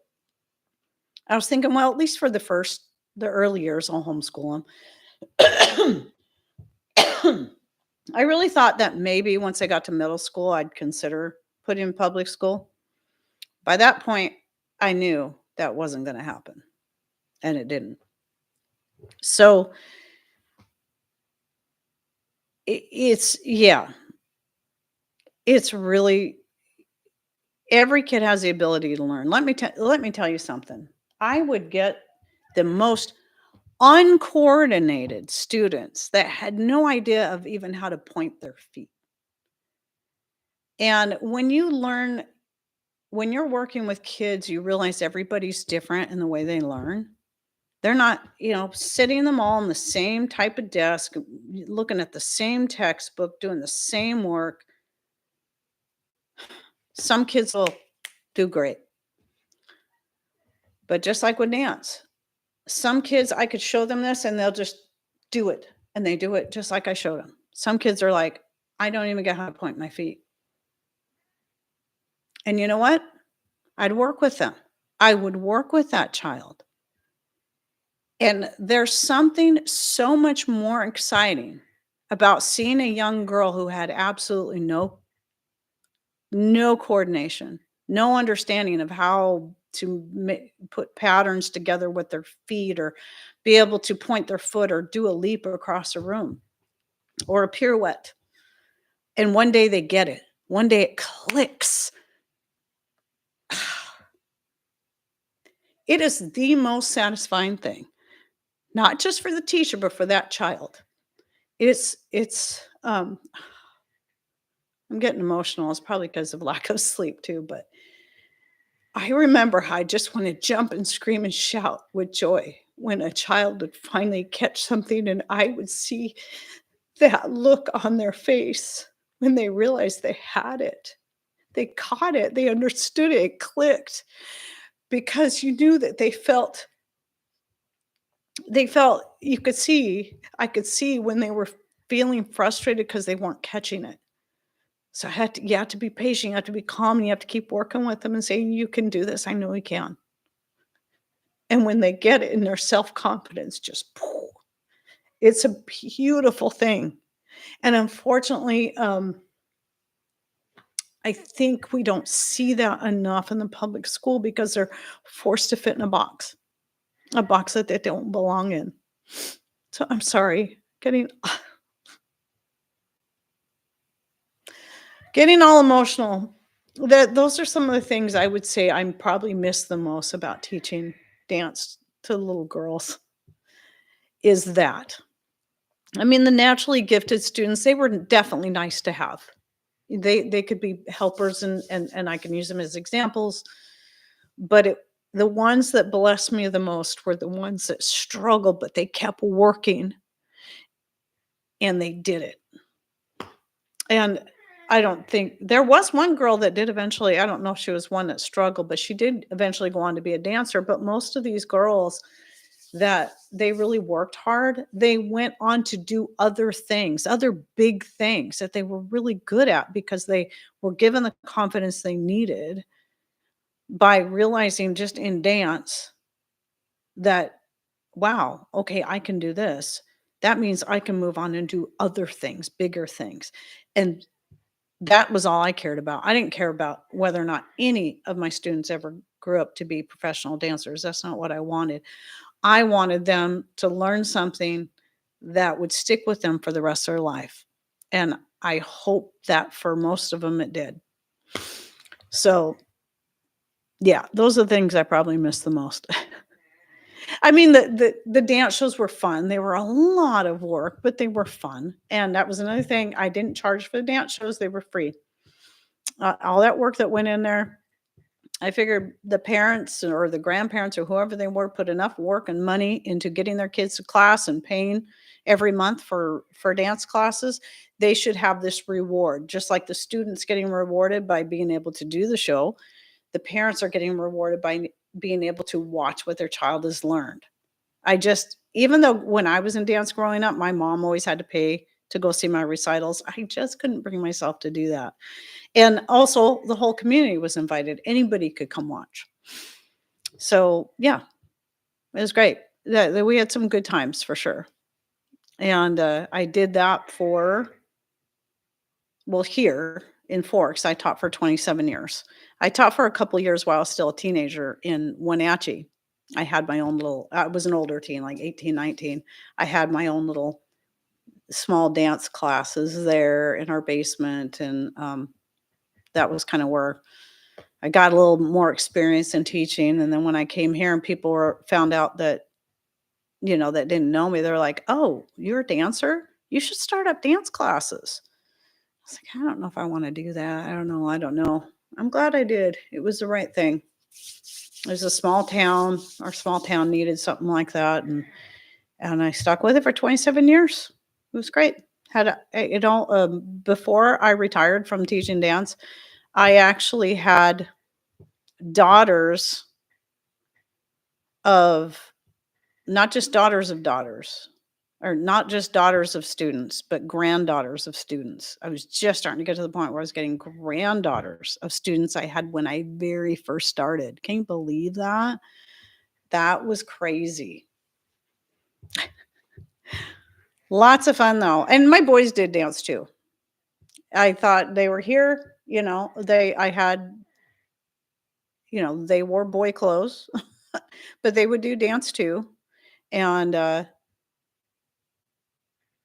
I was thinking, well, at least for the early years, I'll homeschool them. I really thought that maybe once I got to middle school, I'd consider putting in public school. By that point, I knew that wasn't going to happen, and it didn't. So yeah, it's really every kid has the ability to learn. Let me tell you something. I would get the most uncoordinated students that had no idea of even how to point their feet. And when you're working with kids, you realize everybody's different in the way they learn. They're not, sitting them all on the same type of desk, looking at the same textbook, doing the same work. Some kids will do great. But just like with dance, some kids, I could show them this and they'll just do it. And they do it just like I showed them. Some kids are like, I don't even get how to point my feet. And you know what? I'd work with them. I would work with that child. And there's something so much more exciting about seeing a young girl who had absolutely no coordination, no understanding of how to put patterns together with their feet or be able to point their foot or do a leap across a room or a pirouette. And one day they get it. One day it clicks. It is the most satisfying thing, not just for the teacher, but for that child. I'm getting emotional. It's probably because of lack of sleep too, but I remember how I just want to jump and scream and shout with joy when a child would finally catch something and I would see that look on their face when they realized they had it. They caught it, they understood it, it clicked because you knew that you could see I could see when they were feeling frustrated because they weren't catching it. So you have to be patient, you have to be calm, and you have to keep working with them and saying, "You can do this, I know you can." And when they get it and their self-confidence just poof, it's a beautiful thing. And unfortunately, I think we don't see that enough in the public school because they're forced to fit in a box that they don't belong in. So I'm sorry, getting all emotional. Those are some of the things I would say I'm probably miss the most about teaching dance to little girls is that. I mean, the naturally gifted students, they were definitely nice to have. They could be helpers and I can use them as examples, but the ones that blessed me the most were the ones that struggled, but they kept working and they did it. And I don't think there was one girl that did eventually. I don't know if she was one that struggled, but she did eventually go on to be a dancer. But most of these girls that they really worked hard, they went on to do other things, other big things that they were really good at because they were given the confidence they needed by realizing just in dance that, wow, okay, I can do this. That means I can move on and do other things, bigger things. And that was all I cared about. I didn't care about whether or not any of my students ever grew up to be professional dancers. That's not what I wanted. I wanted them to learn something that would stick with them for the rest of their life. And I hope that for most of them it did. So, yeah, those are the things I probably miss the most. I mean, the dance shows were fun. They were a lot of work, but they were fun. And that was another thing. I didn't charge for the dance shows. They were free. All that work that went in there, I figured the parents or the grandparents or whoever they were put enough work and money into getting their kids to class and paying every month for dance classes. They should have this reward, just like the students getting rewarded by being able to do the show. The parents are getting rewarded by being able to watch what their child has learned. Even though when I was in dance growing up, my mom always had to pay to go see my recitals, I just couldn't bring myself to do that. And also, the whole community was invited. Anybody could come watch. So, yeah, it was great. We had some good times for sure. And I did that here in Forks, I taught for 27 years. I taught for a couple years while I was still a teenager in Wenatchee. I was an older teen, like 18, 19. I had my own little small dance classes there in our basement. And that was kind of where I got a little more experience in teaching. And then when I came here and people found out that, that didn't know me, they're like, "Oh, you're a dancer? You should start up dance classes." I was like, "I don't know if I want to do that. I don't know. I don't know." I'm glad I did. It was the right thing. It was a small town. Our small town needed something like that. And I stuck with it for 27 years. It was great. Before I retired from teaching dance, I actually had daughters of not just daughters of daughters, or not just daughters of students, but granddaughters of students. I was just starting to get to the point where I was getting granddaughters of students I had when I very first started. Can you believe that? That was crazy. Lots of fun though. And my boys did dance too. I thought they were here, they wore boy clothes, but they would do dance too. And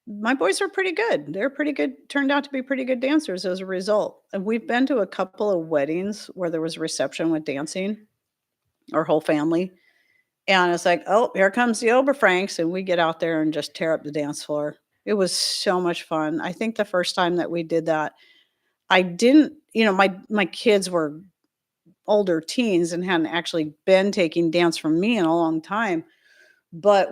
my boys were pretty good. They're pretty good, turned out to be pretty good dancers as a result. And we've been to a couple of weddings where there was a reception with dancing, our whole family. And it's like, oh, here comes the Oberfranks. And we get out there and just tear up the dance floor. It was so much fun. I think the first time that we did that, I didn't, my kids were older teens and hadn't actually been taking dance from me in a long time. But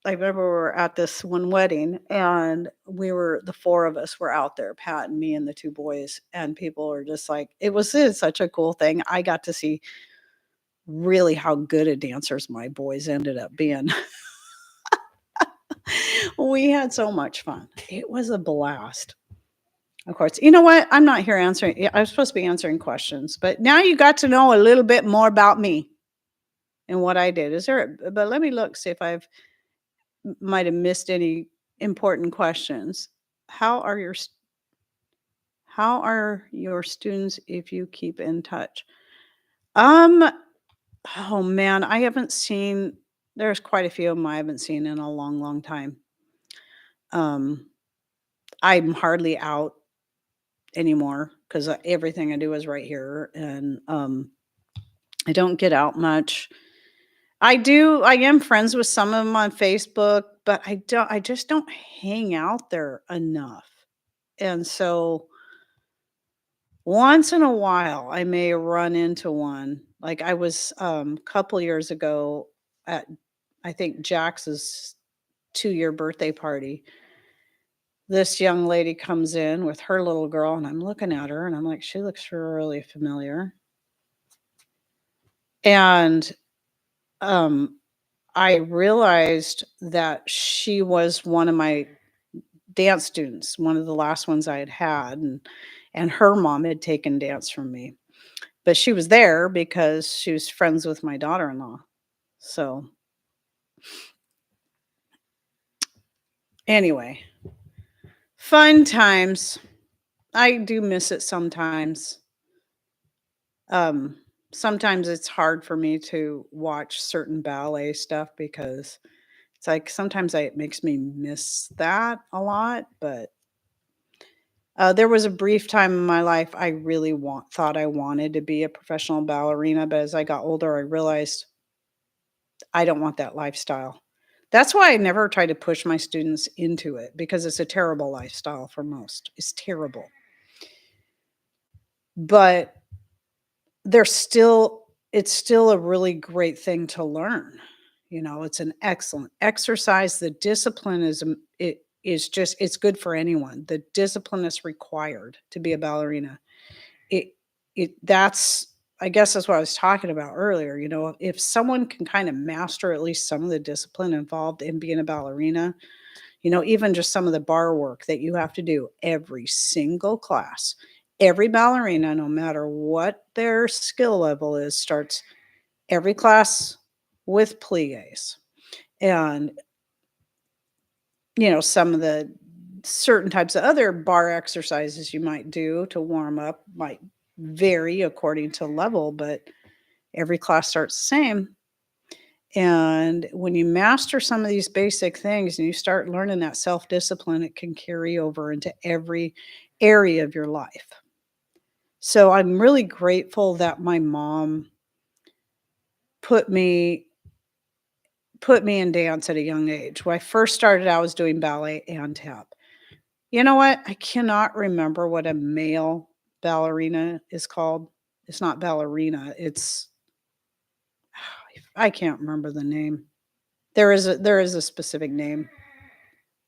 I remember we were at this one wedding and the four of us were out there, Pat and me and the two boys, and people were just like, it's such a cool thing. I got to see really how good at dancers my boys ended up being. We had so much fun. It was a blast. Of course, you know what? I'm not here answering. Yeah, I was supposed to be answering questions, but now you got to know a little bit more about me and what I did. But let me look, see if might have missed any important questions. How are your How are your students if you keep in touch? Um, oh man, I haven't seen there's quite a few of them I haven't seen in a long, long time. Um, I'm hardly out anymore because everything I do is right here, and I don't get out much. I am friends with some of them on Facebook, but I just don't hang out there enough. And so once in a while, I may run into one. Like I was couple years ago at I think Jax's 2-year birthday party. This young lady comes in with her little girl, and I'm looking at her and I'm like, she looks really familiar. And um I realized that she was one of my dance students, one of the last ones I had had, and her mom had taken dance from me. But she was there because she was friends with my daughter-in-law. So, anyway, fun times. I do miss it sometimes. Um, Sometimes it's hard for me to watch certain ballet stuff because it's like sometimes it makes me miss that a lot, but there was a brief time in my life I really thought I wanted to be a professional ballerina, but as I got older, I realized I don't want that lifestyle. That's why I never try to push my students into it because it's a terrible lifestyle for most. It's terrible. But there's still it's still a really great thing to learn. It's an excellent exercise. The discipline it is just it's good for anyone. The discipline is required to be a ballerina. It that's I guess that's what I was talking about earlier. If someone can kind of master at least some of the discipline involved in being a ballerina, even just some of the bar work that you have to do every single class. Every ballerina, no matter what their skill level is, starts every class with plies. And, some of the certain types of other bar exercises you might do to warm up might vary according to level, but every class starts the same. And when you master some of these basic things and you start learning that self discipline, it can carry over into every area of your life. So I'm really grateful that my mom put me put me in dance at a young age. When I first started, I was doing ballet and tap. You know what? I cannot remember what a male ballerina is called. It's not ballerina. It's I can't remember the name. There is a specific name,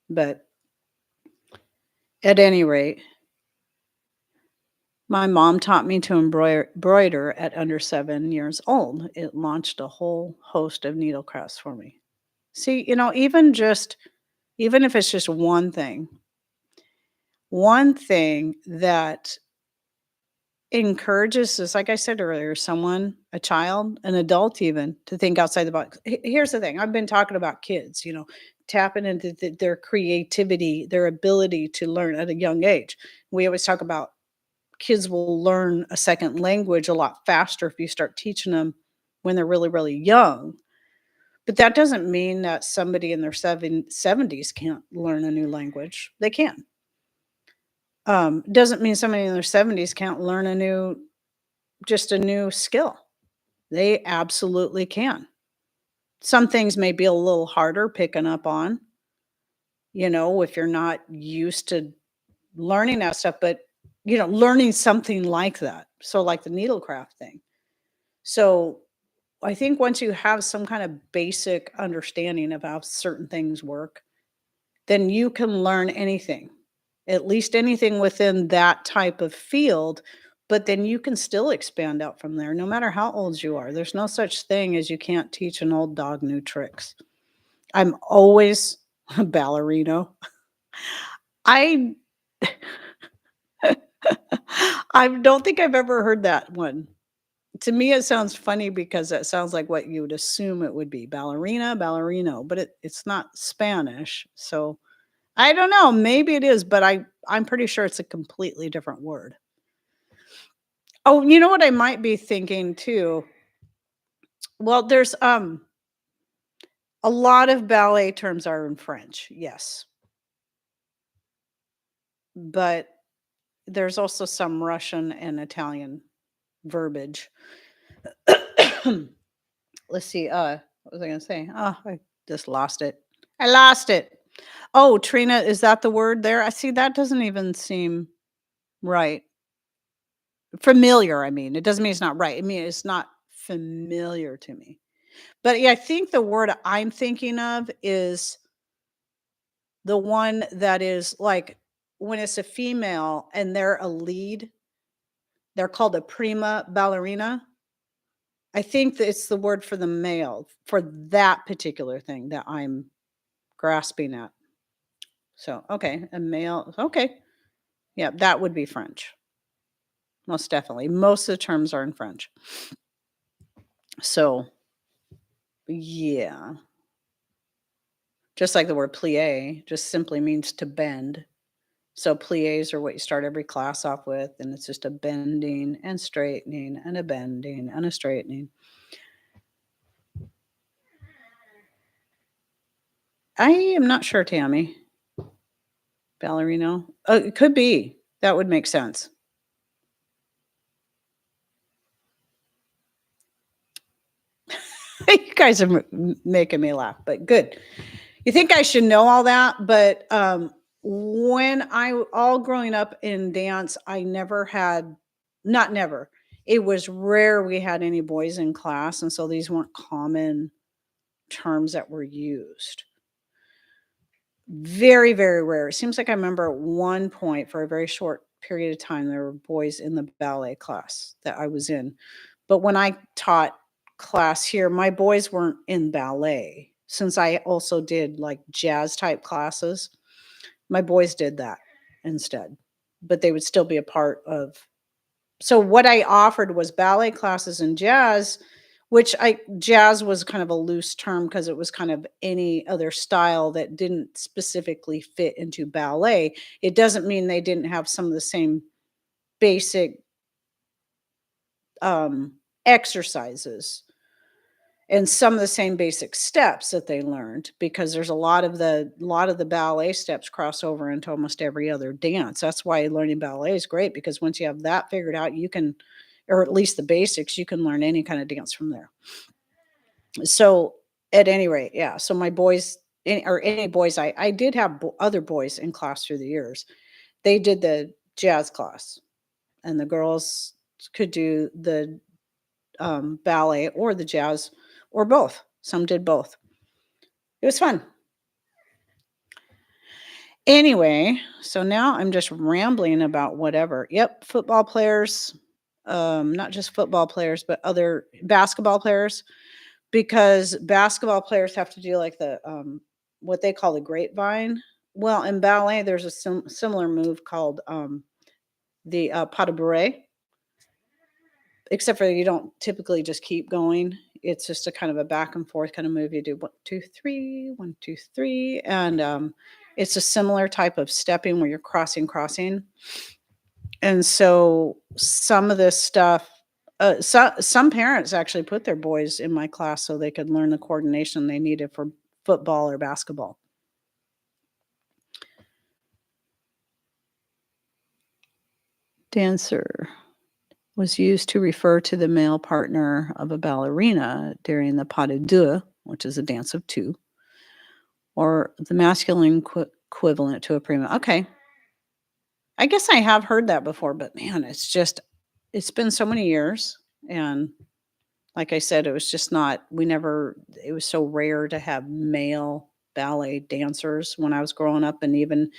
but at any rate, my mom taught me to embroider at under 7 years old. It launched a whole host of needlecrafts for me. See, even if it's just one thing that encourages us, like I said earlier, someone, a child, an adult even, to think outside the box. Here's the thing. I've been talking about kids, tapping into their creativity, their ability to learn at a young age. We always talk about kids will learn a second language a lot faster if you start teaching them when they're really, really young. But that doesn't mean that somebody in their 70s can't learn a new language. They can. Doesn't mean somebody in their 70s can't learn just a new skill. They absolutely can. Some things may be a little harder picking up on, if you're not used to learning that stuff, but learning something like that. So like the needlecraft thing. So I think once you have some kind of basic understanding of how certain things work, then you can learn anything, at least anything within that type of field. But then you can still expand out from there, no matter how old you are. There's no such thing as you can't teach an old dog new tricks. I'm always a ballerino. I I don't think I've ever heard that one. To me, it sounds funny because it sounds like what you would assume it would be ballerina, ballerino, but it's not Spanish. So I don't know, maybe it is, but I'm pretty sure it's a completely different word. Oh, you know what I might be thinking too? Well, there's, a lot of ballet terms are in French, yes, but there's also some Russian and Italian verbiage. Let's see, what was I gonna say? Oh, I just lost it. I lost it. Oh, Trina, is that the word there? I see that doesn't even seem right. Familiar, I mean. It doesn't mean it's not right. I mean, it's not familiar to me. But yeah, I think the word I'm thinking of is the one that is like when it's a female and they're a lead, they're called a prima ballerina. I think that it's the word for the male for that particular thing that I'm grasping at. So, okay, a male. Okay. Yeah, that would be French. Most definitely. Most of the terms are in French. So, yeah. Just like the word plie just simply means to bend. So plies are what you start every class off with, and it's just a bending and straightening and a bending and a straightening. I am not sure, Tammy. Ballerino? It could be. That would make sense. You guys are making me laugh, but good. You think I should know all that, but when I all growing up in dance, I never had, not never. It was rare we had any boys in class, and so these weren't common terms that were used. Very, very rare. It seems like I remember at one point for a very short period of time, there were boys in the ballet class that I was in. But when I taught class here, my boys weren't in ballet. Since I also did like jazz type classes, my boys did that instead. But they would still be a part of, so what I offered was ballet classes and jazz, which I jazz was kind of a loose term because it was kind of any other style that didn't specifically fit into ballet. It doesn't mean they didn't have some of the same basic exercises and some of the same basic steps that they learned, because there's a lot of the ballet steps cross over into almost every other dance. That's why learning ballet is great, because once you have that figured out, you can, or at least the basics, you can learn any kind of dance from there. So at any rate, yeah. So my boys, or any boys, I did have other boys in class through the years. They did the jazz class, and the girls could do the ballet or the jazz or both. Some did both. It was fun. Anyway, so now I'm just rambling about whatever. Yep, football players, not just football players, but other basketball players, because basketball players have to do like the what they call the grapevine. Well, in ballet, there's a similar move called the pas de bourrée, except for you don't typically just keep going. It's just a kind of a back and forth kind of move. You do 1, 2, 3, 1, 2, 3, and it's a similar type of stepping where you're crossing. And so some of this stuff, some parents actually put their boys in my class so they could learn the coordination they needed for football or basketball. Dancer was used to refer to the male partner of a ballerina during the pas de deux, which is a dance of two, or the masculine equivalent to a prima. Okay. I guess I have heard that before, but man, it's been so many years. And like I said, it was just not, it was so rare to have male ballet dancers when I was growing up. And even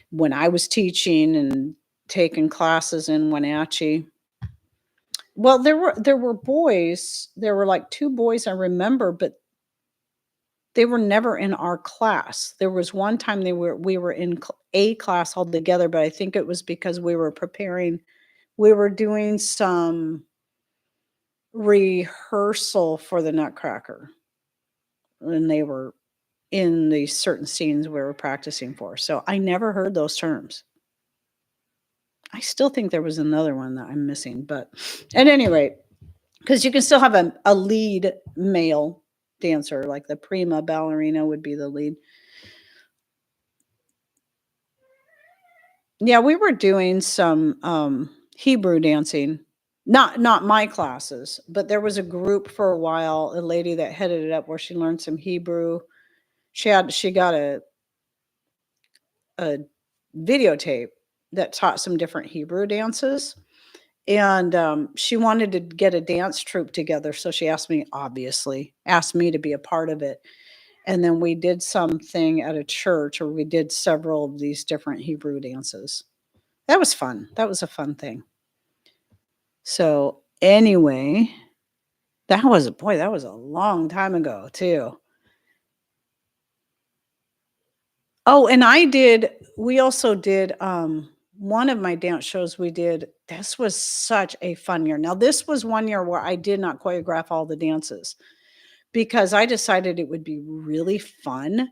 when I was teaching and taking classes in Wenatchee, well, there were boys. There were like 2 boys I remember, but they were never in our class. There was one time we were in a class all together, but I think it was because we were doing some rehearsal for the Nutcracker, and they were in the certain scenes we were practicing for. So I never heard those terms. I still think there was another one that I'm missing, but at any rate, because you can still have a lead male dancer, like the prima ballerina would be the lead. Yeah, we were doing some Hebrew dancing. Not my classes, but there was a group for a while, a lady that headed it up where she learned some Hebrew. She got a videotape that taught some different Hebrew dances. And she wanted to get a dance troupe together. So she asked me to be a part of it. And then we did something at a church, or we did several of these different Hebrew dances. That was fun. That was a fun thing. So anyway, that was a long time ago too. Oh, and we also did one of my dance shows we did. This was such a fun year. Now, this was one year where I did not choreograph all the dances because I decided it would be really fun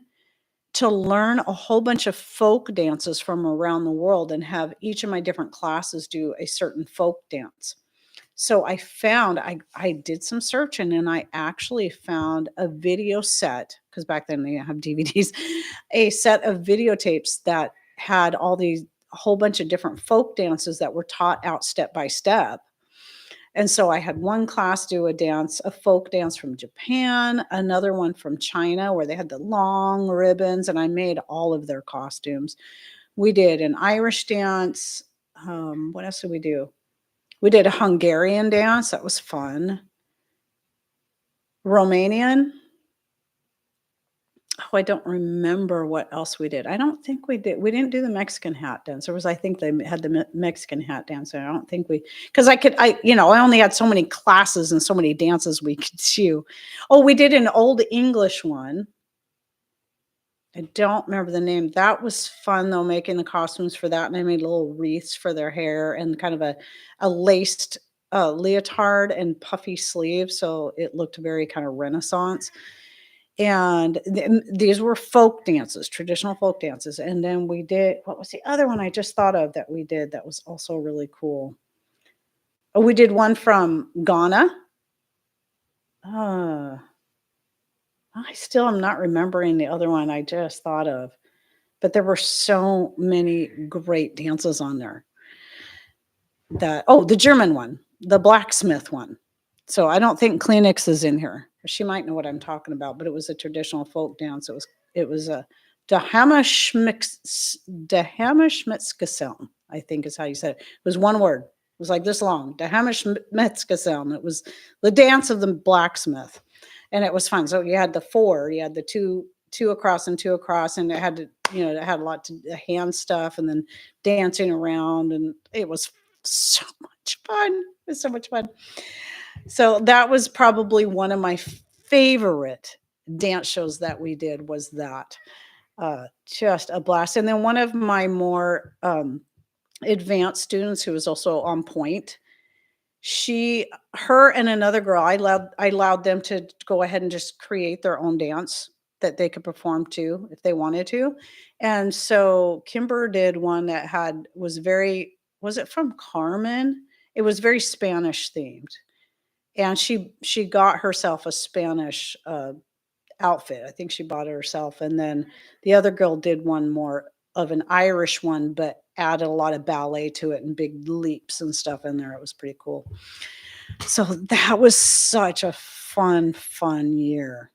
to learn a whole bunch of folk dances from around the world and have each of my different classes do a certain folk dance. So I did some searching and I actually found a video set, because back then they didn't have DVDs, a set of videotapes that had a whole bunch of different folk dances that were taught out step by step. And so I had one class do a folk dance from Japan, another one from China where they had the long ribbons, and I made all of their costumes. We did an Irish dance. What else did we do? We did a Hungarian dance. That was fun. Romanian. Oh, I don't remember what else we did. I don't think we did. We didn't do the Mexican hat dance. I think they had the Mexican hat dance. And I don't think because I only had so many classes and so many dances we could do. Oh, we did an old English one. I don't remember the name. That was fun though, making the costumes for that. And I made little wreaths for their hair and kind of a laced leotard and puffy sleeves. So it looked very kind of Renaissance. And these were folk dances, traditional folk dances. And then we did, what was the other one I just thought of that we did that was also really cool? Oh, we did one from Ghana. I still am not remembering the other one I just thought of, but there were so many great dances on there. The German one, the blacksmith one. So I don't think Kleenex is in here. She might know what I'm talking about, but it was a traditional folk dance. It was a Dehammerschmitzgesellen, I think is how you said it. It was one word. It was like this long. Dehammerschmitzgesellen. It was the dance of the blacksmith. And it was fun. So you had the two across and two across, and it had a lot to hand stuff and then dancing around, and it was so much fun. It was so much fun. So that was probably one of my favorite dance shows that we did was that. Just a blast. And then one of my more advanced students who was also on point, her and another girl, I allowed them to go ahead and just create their own dance that they could perform to if they wanted to. And so Kimber did one that was it from Carmen? It was very Spanish themed. And she got herself a Spanish outfit. I think she bought it herself. And then the other girl did one more of an Irish one, but added a lot of ballet to it and big leaps and stuff in there. It was pretty cool. So that was such a fun year.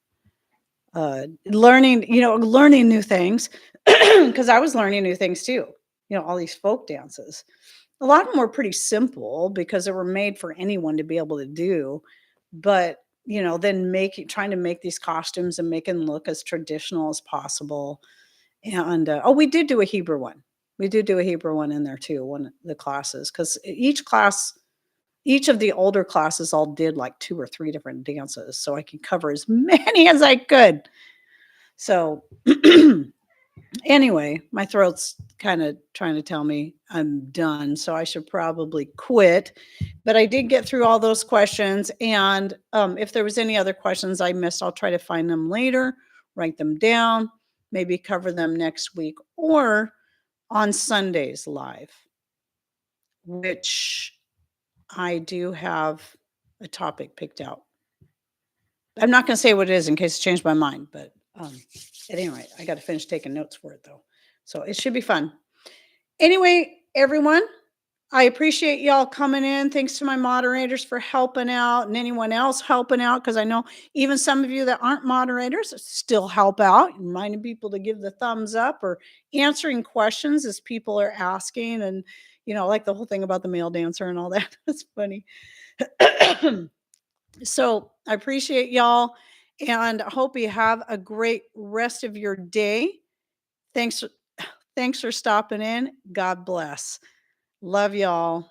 Learning new things because I was learning new things too. All these folk dances. A lot of them were pretty simple because they were made for anyone to be able to do. But, then trying to make these costumes and make them look as traditional as possible. And, we did do a Hebrew one. We did do a Hebrew one in there too, one of the classes, because each of the older classes all did like 2 or 3 different dances. So I could cover as many as I could. So anyway, my throat's kind of trying to tell me I'm done, so I should probably quit. But I did get through all those questions, and if there was any other questions I missed, I'll try to find them later, write them down, maybe cover them next week or on Sundays live, which I do have a topic picked out. I'm not going to say what it is in case I change my mind, but at any rate, I got to finish taking notes for it though. So it should be fun. Anyway, everyone, I appreciate y'all coming in. Thanks to my moderators for helping out and anyone else helping out, because I know even some of you that aren't moderators still help out, reminding people to give the thumbs up or answering questions as people are asking. And, like the whole thing about the male dancer and all that. That's funny. So I appreciate y'all and I hope you have a great rest of your day. Thanks. Thanks for stopping in. God bless. Love y'all.